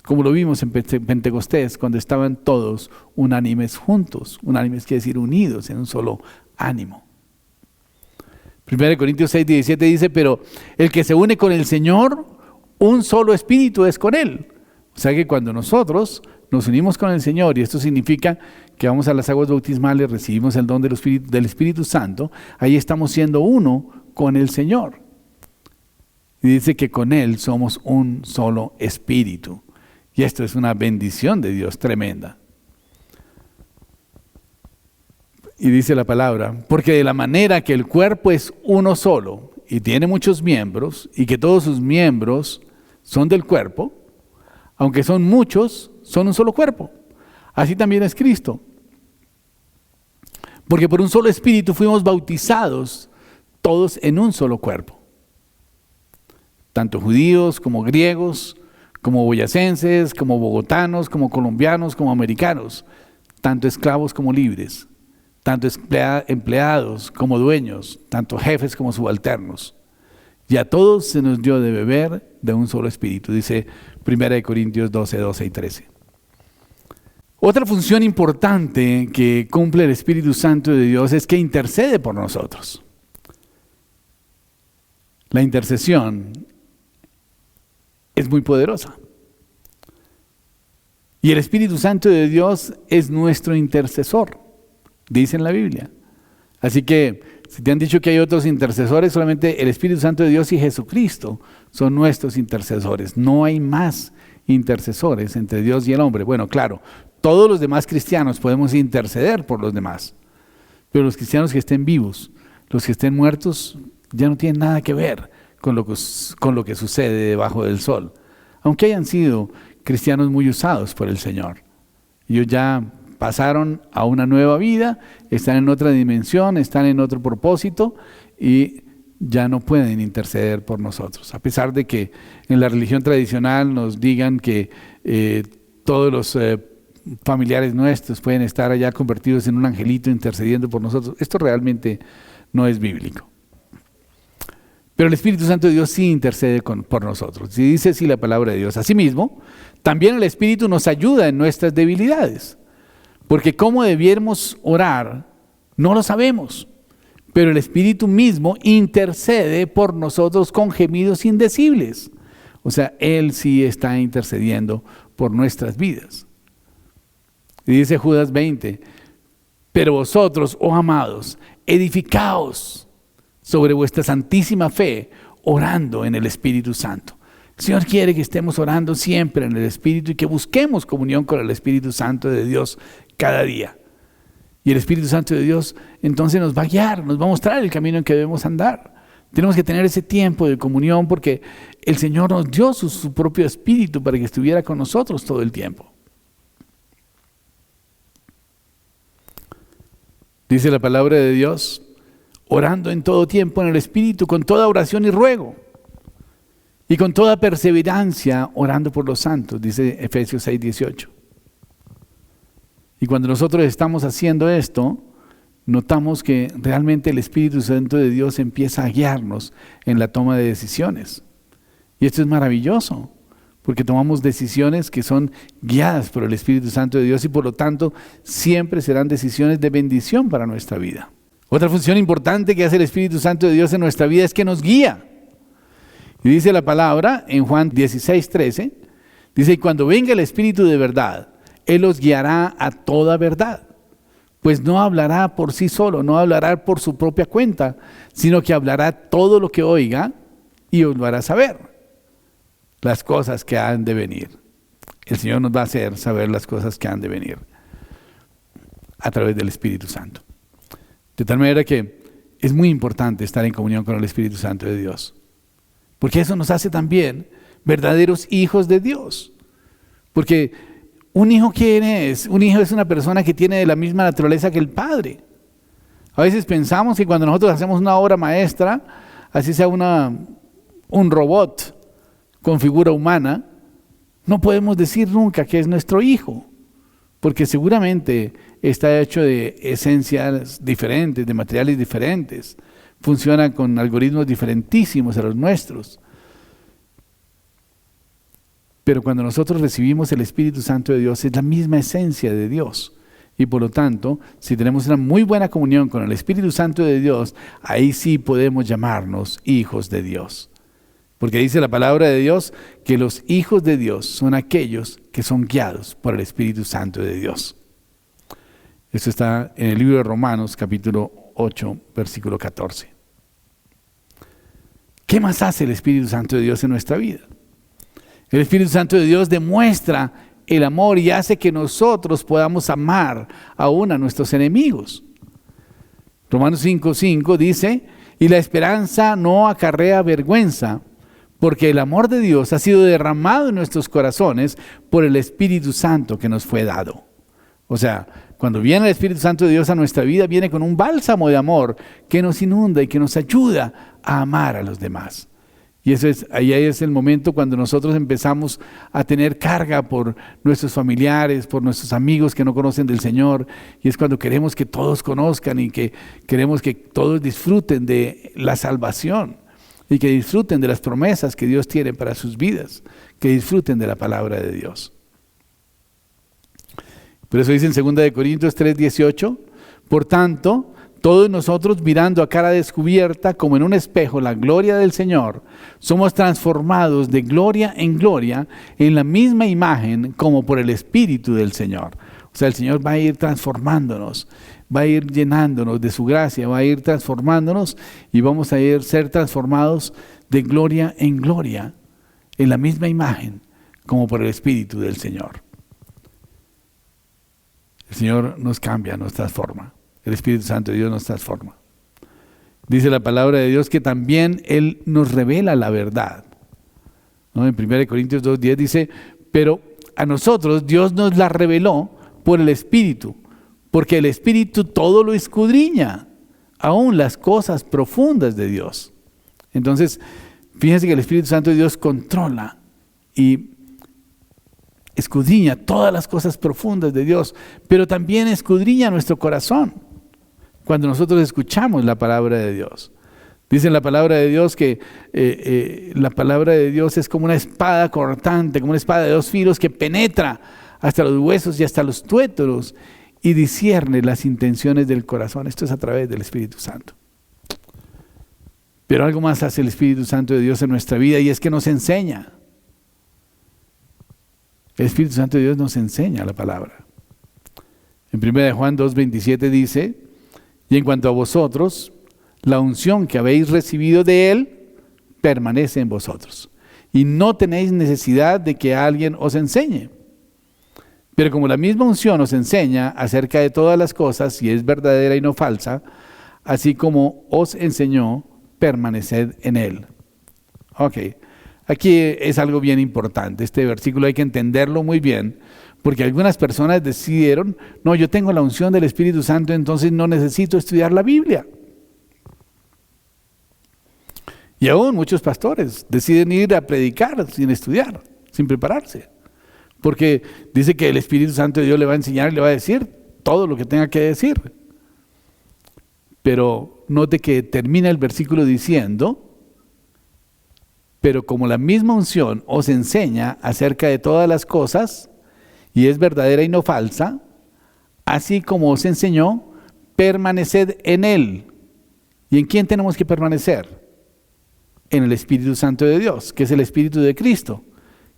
Speaker 9: como lo vimos en Pentecostés, cuando estaban todos unánimes juntos. Unánimes quiere decir unidos en un solo ánimo. 1 Corintios 6:17 dice, pero el que se une con el Señor, un solo espíritu es con Él. O sea que cuando nosotros nos unimos con el Señor, y esto significa que vamos a las aguas bautismales, recibimos el don del Espíritu Santo, ahí estamos siendo uno con el Señor. Y dice que con Él somos un solo espíritu. Y esto es una bendición de Dios tremenda. Y dice la palabra, porque de la manera que el cuerpo es uno solo y tiene muchos miembros, y que todos sus miembros son del cuerpo, aunque son muchos, son un solo cuerpo. Así también es Cristo. Porque por un solo espíritu fuimos bautizados todos en un solo cuerpo. Tanto judíos como griegos, como boyacenses, como bogotanos, como colombianos, como americanos. Tanto esclavos como libres. Tanto empleados como dueños. Tanto jefes como subalternos. Y a todos se nos dio de beber de un solo espíritu. Dice 1 Corintios 12 y 13. Otra función importante que cumple el Espíritu Santo de Dios es que intercede por nosotros. La intercesión es muy poderosa. Y el Espíritu Santo de Dios es nuestro intercesor, dice en la Biblia. Así que si te han dicho que hay otros intercesores, solamente el Espíritu Santo de Dios y Jesucristo son nuestros intercesores. No hay más intercesores entre Dios y el hombre. Bueno, claro, todos los demás cristianos podemos interceder por los demás, pero los cristianos que estén vivos, los que estén muertos, ya no tienen nada que ver con lo que sucede debajo del sol, aunque hayan sido cristianos muy usados por el Señor. Ellos ya pasaron a una nueva vida, están en otra dimensión, están en otro propósito, y ya no pueden interceder por nosotros. A pesar de que en la religión tradicional nos digan que todos los familiares nuestros pueden estar allá convertidos en un angelito intercediendo por nosotros, esto realmente no es bíblico. Pero el Espíritu Santo de Dios sí intercede por nosotros. Y dice así la palabra de Dios. Asimismo, también el Espíritu nos ayuda en nuestras debilidades. Porque cómo debiéramos orar, no lo sabemos. Pero el Espíritu mismo intercede por nosotros con gemidos indecibles. O sea, Él sí está intercediendo por nuestras vidas. Y dice Judas 20, pero vosotros, oh amados, edificaos sobre vuestra santísima fe, orando en el Espíritu Santo. El Señor quiere que estemos orando siempre en el Espíritu y que busquemos comunión con el Espíritu Santo de Dios cada día. Y el Espíritu Santo de Dios entonces nos va a guiar, nos va a mostrar el camino en que debemos andar. Tenemos que tener ese tiempo de comunión porque el Señor nos dio su propio Espíritu para que estuviera con nosotros todo el tiempo. Dice la palabra de Dios, orando en todo tiempo en el Espíritu, con toda oración y ruego, y con toda perseverancia, orando por los santos, dice Efesios 6:18. Y cuando nosotros estamos haciendo esto, notamos que realmente el Espíritu Santo de Dios empieza a guiarnos en la toma de decisiones. Y esto es maravilloso, porque tomamos decisiones que son guiadas por el Espíritu Santo de Dios y por lo tanto siempre serán decisiones de bendición para nuestra vida. Otra función importante que hace el Espíritu Santo de Dios en nuestra vida es que nos guía. Y dice la palabra en Juan 16:13, dice, y cuando venga el Espíritu de verdad, Él os guiará a toda verdad. Pues no hablará por sí solo, no hablará por su propia cuenta, sino que hablará todo lo que oiga y os lo hará saber. Las cosas que han de venir. El Señor nos va a hacer saber las cosas que han de venir a través del Espíritu Santo. De tal manera que es muy importante estar en comunión con el Espíritu Santo de Dios. Porque eso nos hace también verdaderos hijos de Dios. Porque un hijo, ¿quién es? Un hijo es una persona que tiene la misma naturaleza que el Padre. A veces pensamos que cuando nosotros hacemos una obra maestra, así sea un robot con figura humana, no podemos decir nunca que es nuestro hijo. Porque seguramente está hecho de esencias diferentes, de materiales diferentes. Funciona con algoritmos diferentísimos a los nuestros. Pero cuando nosotros recibimos el Espíritu Santo de Dios, es la misma esencia de Dios. Y por lo tanto, si tenemos una muy buena comunión con el Espíritu Santo de Dios, ahí sí podemos llamarnos hijos de Dios. Porque dice la palabra de Dios que los hijos de Dios son aquellos que son guiados por el Espíritu Santo de Dios. Esto está en el libro de Romanos, capítulo 8, versículo 14. ¿Qué más hace el Espíritu Santo de Dios en nuestra vida? El Espíritu Santo de Dios demuestra el amor y hace que nosotros podamos amar aún a nuestros enemigos. Romanos 5:5 dice, y la esperanza no acarrea vergüenza, porque el amor de Dios ha sido derramado en nuestros corazones por el Espíritu Santo que nos fue dado. O sea, cuando viene el Espíritu Santo de Dios a nuestra vida, viene con un bálsamo de amor que nos inunda y que nos ayuda a amar a los demás. Y ahí es el momento cuando nosotros empezamos a tener carga por nuestros familiares, por nuestros amigos que no conocen del Señor. Y es cuando queremos que todos conozcan y que queremos que todos disfruten de la salvación. Y que disfruten de las promesas que Dios tiene para sus vidas, que disfruten de la palabra de Dios. Por eso dice en 2 Corintios 3:18, por tanto, todos nosotros mirando a cara descubierta como en un espejo la gloria del Señor, somos transformados de gloria en gloria en la misma imagen como por el Espíritu del Señor. O sea, el Señor va a ir transformándonos, va a ir llenándonos de su gracia, va a ir transformándonos y vamos a ser transformados de gloria en gloria en la misma imagen como por el Espíritu del Señor. El Señor nos cambia, nos transforma. El Espíritu Santo de Dios nos transforma. Dice la palabra de Dios que también Él nos revela la verdad. ¿No? En 1 Corintios 2:10 dice, pero a nosotros Dios nos la reveló por el Espíritu, porque el Espíritu todo lo escudriña, aún las cosas profundas de Dios. Entonces, fíjense que el Espíritu Santo de Dios controla y escudriña todas las cosas profundas de Dios, pero también escudriña nuestro corazón cuando nosotros escuchamos la palabra de Dios. Dice en la palabra de Dios que la palabra de Dios es como una espada cortante, como una espada de 2 filos que penetra hasta los huesos y hasta los tuétanos y discierne las intenciones del corazón. Esto es a través del Espíritu Santo. Pero algo más hace el Espíritu Santo de Dios en nuestra vida, y es que nos enseña. El Espíritu Santo de Dios nos enseña la palabra. En 1 Juan 2:27 dice: y en cuanto a vosotros, la unción que habéis recibido de Él permanece en vosotros, y no tenéis necesidad de que alguien os enseñe. Pero como la misma unción os enseña acerca de todas las cosas, y es verdadera y no falsa, así como os enseñó, permaneced en Él. Ok, aquí es algo bien importante. Este versículo hay que entenderlo muy bien, porque algunas personas decidieron: no, yo tengo la unción del Espíritu Santo, entonces no necesito estudiar la Biblia. Y aún muchos pastores deciden ir a predicar sin estudiar, sin prepararse, porque dice que el Espíritu Santo de Dios le va a enseñar y le va a decir todo lo que tenga que decir. Pero note que termina el versículo diciendo: pero como la misma unción os enseña acerca de todas las cosas, y es verdadera y no falsa, así como os enseñó, permaneced en Él. ¿Y en quién tenemos que permanecer? En el Espíritu Santo de Dios, que es el Espíritu de Cristo,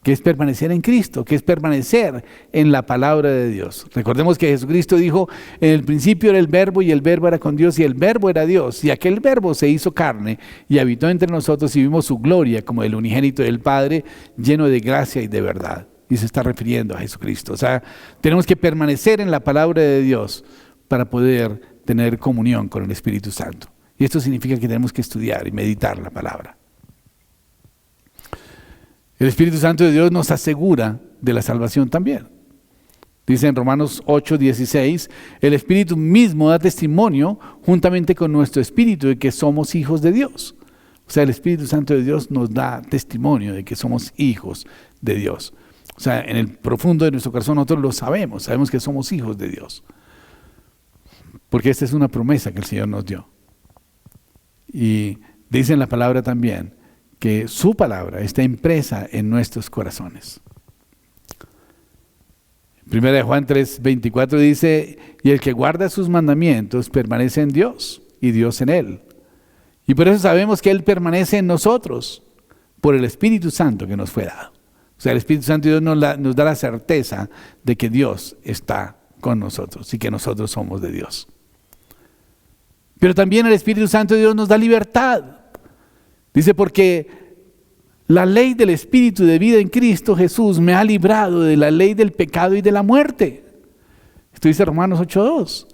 Speaker 9: que es permanecer en Cristo, que es permanecer en la palabra de Dios. Recordemos que Jesucristo dijo: en el principio era el Verbo, y el Verbo era con Dios, y el Verbo era Dios, y aquel Verbo se hizo carne y habitó entre nosotros, y vimos su gloria como el unigénito del Padre, lleno de gracia y de verdad. Y se está refiriendo a Jesucristo. O sea, tenemos que permanecer en la palabra de Dios para poder tener comunión con el Espíritu Santo. Y esto significa que tenemos que estudiar y meditar la palabra. El Espíritu Santo de Dios nos asegura de la salvación también. Dice en Romanos 8:16, el Espíritu mismo da testimonio juntamente con nuestro espíritu de que somos hijos de Dios. O sea, el Espíritu Santo de Dios nos da testimonio de que somos hijos de Dios. O sea, en el profundo de nuestro corazón nosotros lo sabemos, sabemos que somos hijos de Dios. Porque esta es una promesa que el Señor nos dio. Y dice en la palabra también que su palabra está impresa en nuestros corazones. 1 Juan 3:24 dice: y el que guarda sus mandamientos permanece en Dios, y Dios en él. Y por eso sabemos que Él permanece en nosotros, por el Espíritu Santo que nos fue dado. O sea, el Espíritu Santo de Dios nos da la certeza de que Dios está con nosotros y que nosotros somos de Dios. Pero también el Espíritu Santo de Dios nos da libertad. Dice: porque la ley del Espíritu de vida en Cristo Jesús me ha librado de la ley del pecado y de la muerte. Esto dice Romanos 8:2.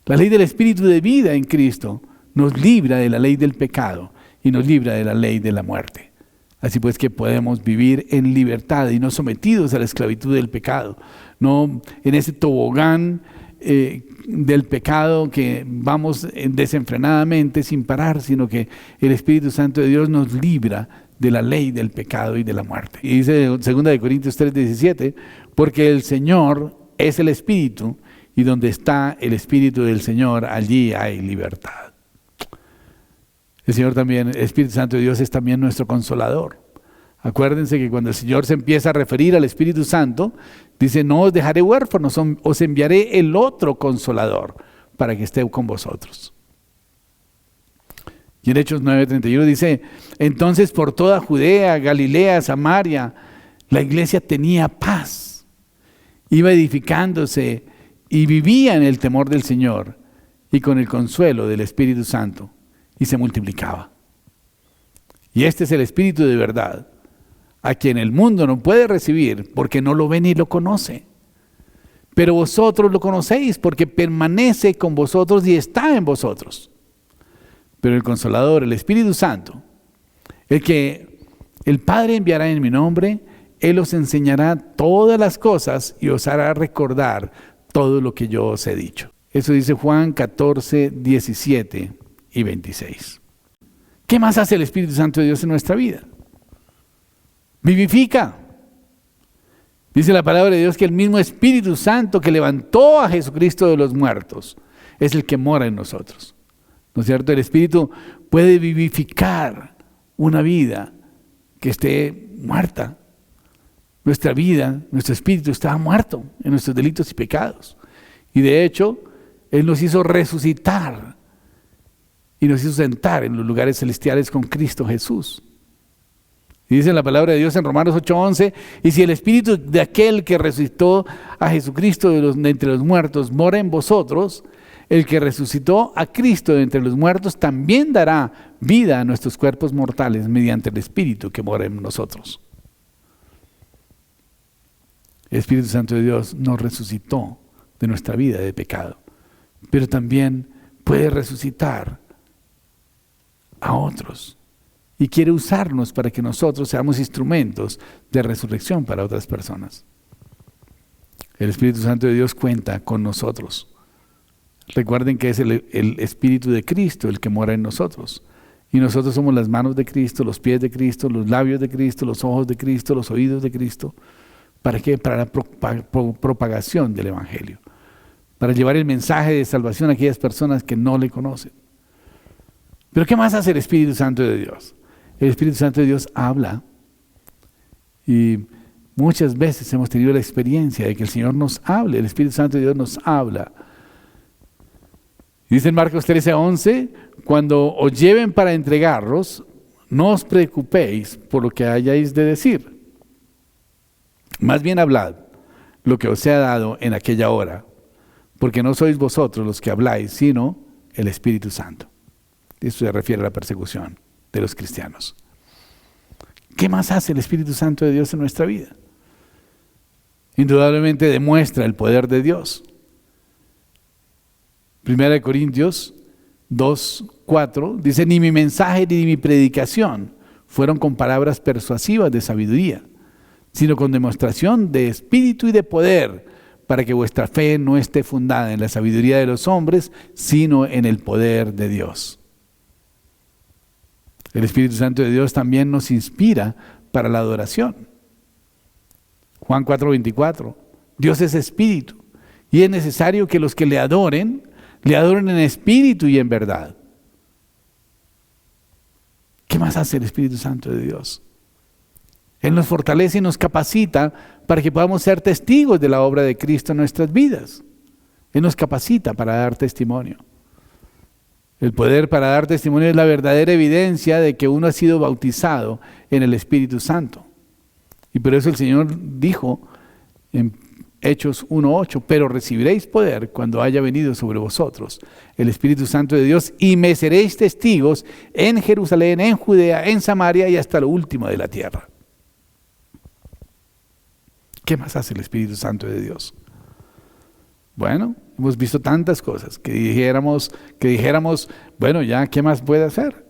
Speaker 9: La ley del Espíritu de vida en Cristo nos libra de la ley del pecado y nos libra de la ley de la muerte. Así pues que podemos vivir en libertad y no sometidos a la esclavitud del pecado, no en ese tobogán del pecado que vamos desenfrenadamente sin parar, sino que el Espíritu Santo de Dios nos libra de la ley del pecado y de la muerte. Y dice 2 Corintios 3:17, porque el Señor es el Espíritu, y donde está el Espíritu del Señor, allí hay libertad. El Señor también, el Espíritu Santo de Dios es también nuestro consolador. Acuérdense que cuando el Señor se empieza a referir al Espíritu Santo, dice: no os dejaré huérfanos, os enviaré el otro consolador para que esté con vosotros. Y en Hechos 9:31 dice: entonces por toda Judea, Galilea, Samaria, la iglesia tenía paz, iba edificándose y vivía en el temor del Señor y con el consuelo del Espíritu Santo, y se multiplicaba. Y este es el Espíritu de verdad, a quien el mundo no puede recibir porque no lo ve ni lo conoce. Pero vosotros lo conocéis porque permanece con vosotros y está en vosotros. Pero el Consolador, el Espíritu Santo, el que el Padre enviará en mi nombre, Él os enseñará todas las cosas y os hará recordar todo lo que yo os he dicho. Eso dice Juan 14, 17 y 26. ¿Qué más hace el Espíritu Santo de Dios en nuestra vida? Vivifica. Dice la palabra de Dios que el mismo Espíritu Santo que levantó a Jesucristo de los muertos es el que mora en nosotros. ¿No es cierto? El Espíritu puede vivificar una vida que esté muerta. Nuestra vida, nuestro espíritu estaba muerto en nuestros delitos y pecados. Y de hecho, Él nos hizo resucitar y nos hizo sentar en los lugares celestiales con Cristo Jesús. Y dice la palabra de Dios en Romanos 8:11, y si el espíritu de aquel que resucitó a Jesucristo de entre los muertos mora en vosotros, el que resucitó a Cristo de entre los muertos también dará vida a nuestros cuerpos mortales mediante el Espíritu que mora en nosotros. El Espíritu Santo de Dios nos resucitó de nuestra vida de pecado, pero también puede resucitar a otros y quiere usarnos para que nosotros seamos instrumentos de resurrección para otras personas. El Espíritu Santo de Dios cuenta con nosotros. Recuerden que es el Espíritu de Cristo el que mora en nosotros. Y nosotros somos las manos de Cristo, los pies de Cristo, los labios de Cristo, los ojos de Cristo, los oídos de Cristo. ¿Para qué? Para la propagación del Evangelio. Para llevar el mensaje de salvación a aquellas personas que no le conocen. Pero ¿qué más hace el Espíritu Santo de Dios? El Espíritu Santo de Dios habla. Y muchas veces hemos tenido la experiencia de que el Señor nos hable. El Espíritu Santo de Dios nos habla. Dice en Marcos 13:11, cuando os lleven para entregarlos, no os preocupéis por lo que hayáis de decir. Más bien hablad lo que os sea dado en aquella hora, porque no sois vosotros los que habláis, sino el Espíritu Santo. Esto se refiere a la persecución de los cristianos. ¿Qué más hace el Espíritu Santo de Dios en nuestra vida? Indudablemente demuestra el poder de Dios. 1 Corintios 2:4 dice, ni mi mensaje ni mi predicación fueron con palabras persuasivas de sabiduría, sino con demostración de espíritu y de poder, para que vuestra fe no esté fundada en la sabiduría de los hombres, sino en el poder de Dios. El Espíritu Santo de Dios también nos inspira para la adoración. Juan 4:24, Dios es espíritu, y es necesario que los que le adoren en espíritu y en verdad. ¿Qué más hace el Espíritu Santo de Dios? Él nos fortalece y nos capacita para que podamos ser testigos de la obra de Cristo en nuestras vidas. Él nos capacita para dar testimonio. El poder para dar testimonio es la verdadera evidencia de que uno ha sido bautizado en el Espíritu Santo. Y por eso el Señor dijo en Hechos 1:8, pero recibiréis poder cuando haya venido sobre vosotros el Espíritu Santo de Dios y me seréis testigos en Jerusalén, en Judea, en Samaria y hasta lo último de la tierra. ¿Qué más hace el Espíritu Santo de Dios? Bueno, hemos visto tantas cosas que dijéramos, bueno, ya, ¿qué más puede hacer?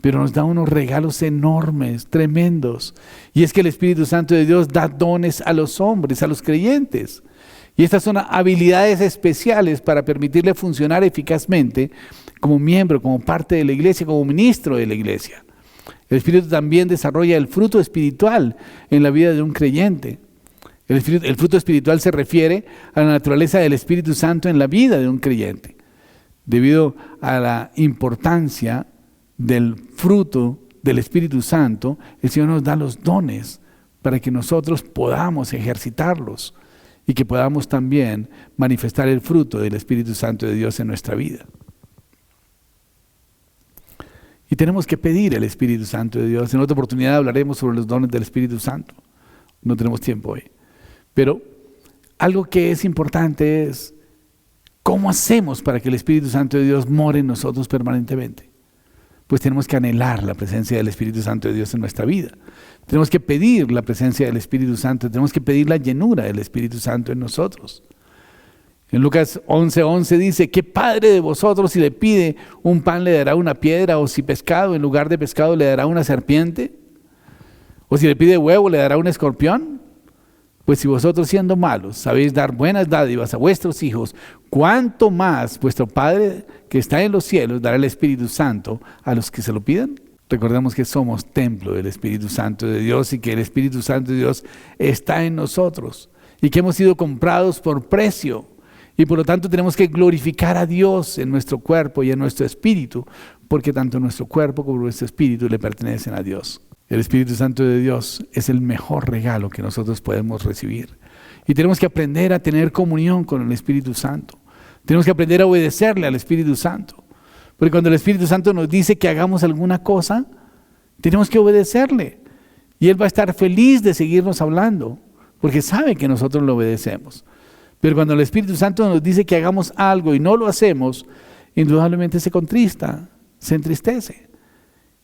Speaker 9: Pero nos da unos regalos enormes, tremendos. Y es que el Espíritu Santo de Dios da dones a los hombres, a los creyentes. Y estas son habilidades especiales para permitirle funcionar eficazmente como miembro, como parte de la iglesia, como ministro de la iglesia. El Espíritu también desarrolla el fruto espiritual en la vida de un creyente. El fruto espiritual se refiere a la naturaleza del Espíritu Santo en la vida de un creyente. Debido a la importancia del fruto del Espíritu Santo, el Señor nos da los dones para que nosotros podamos ejercitarlos y que podamos también manifestar el fruto del Espíritu Santo de Dios en nuestra vida. Y tenemos que pedir el Espíritu Santo de Dios. En otra oportunidad hablaremos sobre los dones del Espíritu Santo. No tenemos tiempo hoy. Pero algo que es importante es ¿cómo hacemos para que el Espíritu Santo de Dios more en nosotros permanentemente? Pues tenemos que anhelar la presencia del Espíritu Santo de Dios en nuestra vida. Tenemos que pedir la presencia del Espíritu Santo, tenemos que pedir la llenura del Espíritu Santo en nosotros. En Lucas 11:11 dice, ¿qué padre de vosotros si le pide un pan le dará una piedra? ¿O si pescado en lugar de pescado le dará una serpiente? ¿O si le pide huevo le dará un escorpión? Pues si vosotros siendo malos sabéis dar buenas dádivas a vuestros hijos, ¿cuánto más vuestro Padre que está en los cielos dará el Espíritu Santo a los que se lo pidan? Recordemos que somos templo del Espíritu Santo de Dios y que el Espíritu Santo de Dios está en nosotros y que hemos sido comprados por precio y por lo tanto tenemos que glorificar a Dios en nuestro cuerpo y en nuestro espíritu, porque tanto nuestro cuerpo como nuestro espíritu le pertenecen a Dios. El Espíritu Santo de Dios es el mejor regalo que nosotros podemos recibir y tenemos que aprender a tener comunión con el Espíritu Santo. Tenemos que aprender a obedecerle al Espíritu Santo. Porque cuando el Espíritu Santo nos dice que hagamos alguna cosa, tenemos que obedecerle. Y Él va a estar feliz de seguirnos hablando, porque sabe que nosotros lo obedecemos. Pero cuando el Espíritu Santo nos dice que hagamos algo y no lo hacemos, indudablemente se contrista, se entristece.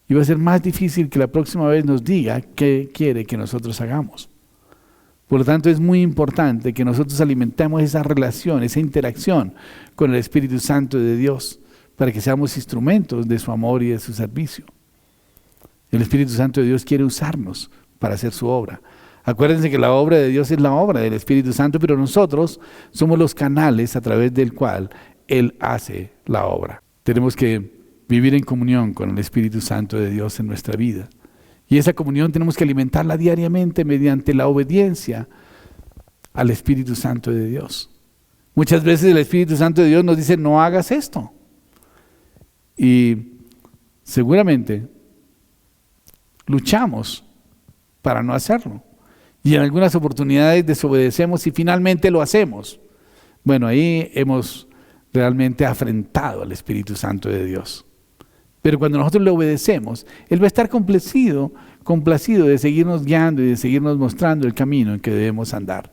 Speaker 9: Y va a ser más difícil que la próxima vez nos diga qué quiere que nosotros hagamos. Por lo tanto, es muy importante que nosotros alimentemos esa relación, esa interacción con el Espíritu Santo de Dios, para que seamos instrumentos de su amor y de su servicio. El Espíritu Santo de Dios quiere usarnos para hacer su obra. Acuérdense que la obra de Dios es la obra del Espíritu Santo, pero nosotros somos los canales a través del cual Él hace la obra. Tenemos que vivir en comunión con el Espíritu Santo de Dios en nuestra vida. Y esa comunión tenemos que alimentarla diariamente mediante la obediencia al Espíritu Santo de Dios. Muchas veces el Espíritu Santo de Dios nos dice, no hagas esto. Y seguramente luchamos para no hacerlo. Y en algunas oportunidades desobedecemos y finalmente lo hacemos. Bueno, ahí hemos realmente afrentado al Espíritu Santo de Dios. Pero cuando nosotros le obedecemos, Él va a estar complacido de seguirnos guiando y de seguirnos mostrando el camino en que debemos andar.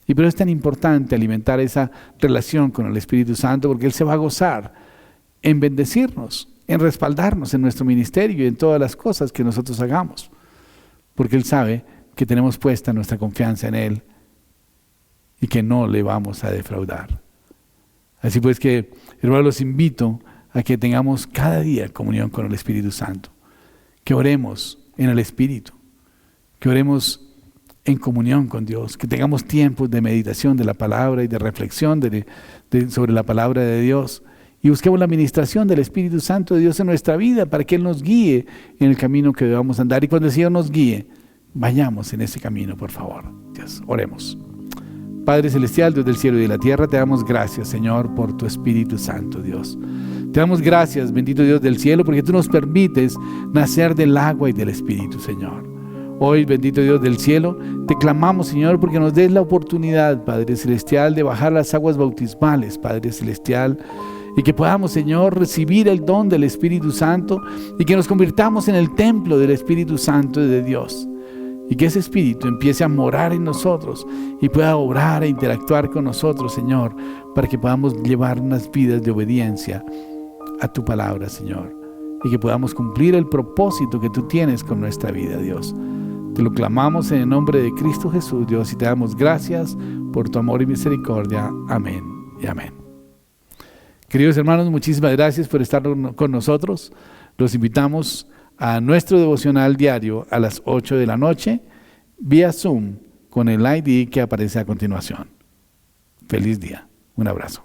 Speaker 9: Y por eso es tan importante alimentar esa relación con el Espíritu Santo, porque Él se va a gozar en bendecirnos, en respaldarnos en nuestro ministerio y en todas las cosas que nosotros hagamos, porque Él sabe que tenemos puesta nuestra confianza en Él y que no le vamos a defraudar. Así pues que, hermanos, los invito a que tengamos cada día comunión con el Espíritu Santo, que oremos en el Espíritu, que oremos en comunión con Dios, que tengamos tiempos de meditación de la palabra y de reflexión sobre la palabra de Dios, y busquemos la administración del Espíritu Santo de Dios en nuestra vida para que Él nos guíe en el camino que debamos andar. Y cuando el Señor nos guíe, vayamos en ese camino, por favor. Dios, oremos. Padre Celestial, Dios del cielo y de la tierra, te damos gracias, Señor, por tu Espíritu Santo, Dios. Te damos gracias, bendito Dios del cielo, porque tú nos permites nacer del agua y del Espíritu, Señor. Hoy, bendito Dios del cielo, te clamamos, Señor, porque nos des la oportunidad, Padre Celestial, de bajar las aguas bautismales, Padre Celestial, y que podamos, Señor, recibir el don del Espíritu Santo y que nos convirtamos en el templo del Espíritu Santo de Dios. Y que ese Espíritu empiece a morar en nosotros y pueda obrar e interactuar con nosotros, Señor, para que podamos llevar unas vidas de obediencia a tu palabra, Señor, y que podamos cumplir el propósito que tú tienes con nuestra vida, Dios. Te lo clamamos en el nombre de Cristo Jesús, Dios, y te damos gracias por tu amor y misericordia. Amén y amén. Queridos hermanos, muchísimas gracias por estar con nosotros. Los invitamos a nuestro devocional diario a las 8 de la noche, vía Zoom, con el ID que aparece a continuación. Feliz día. Un abrazo.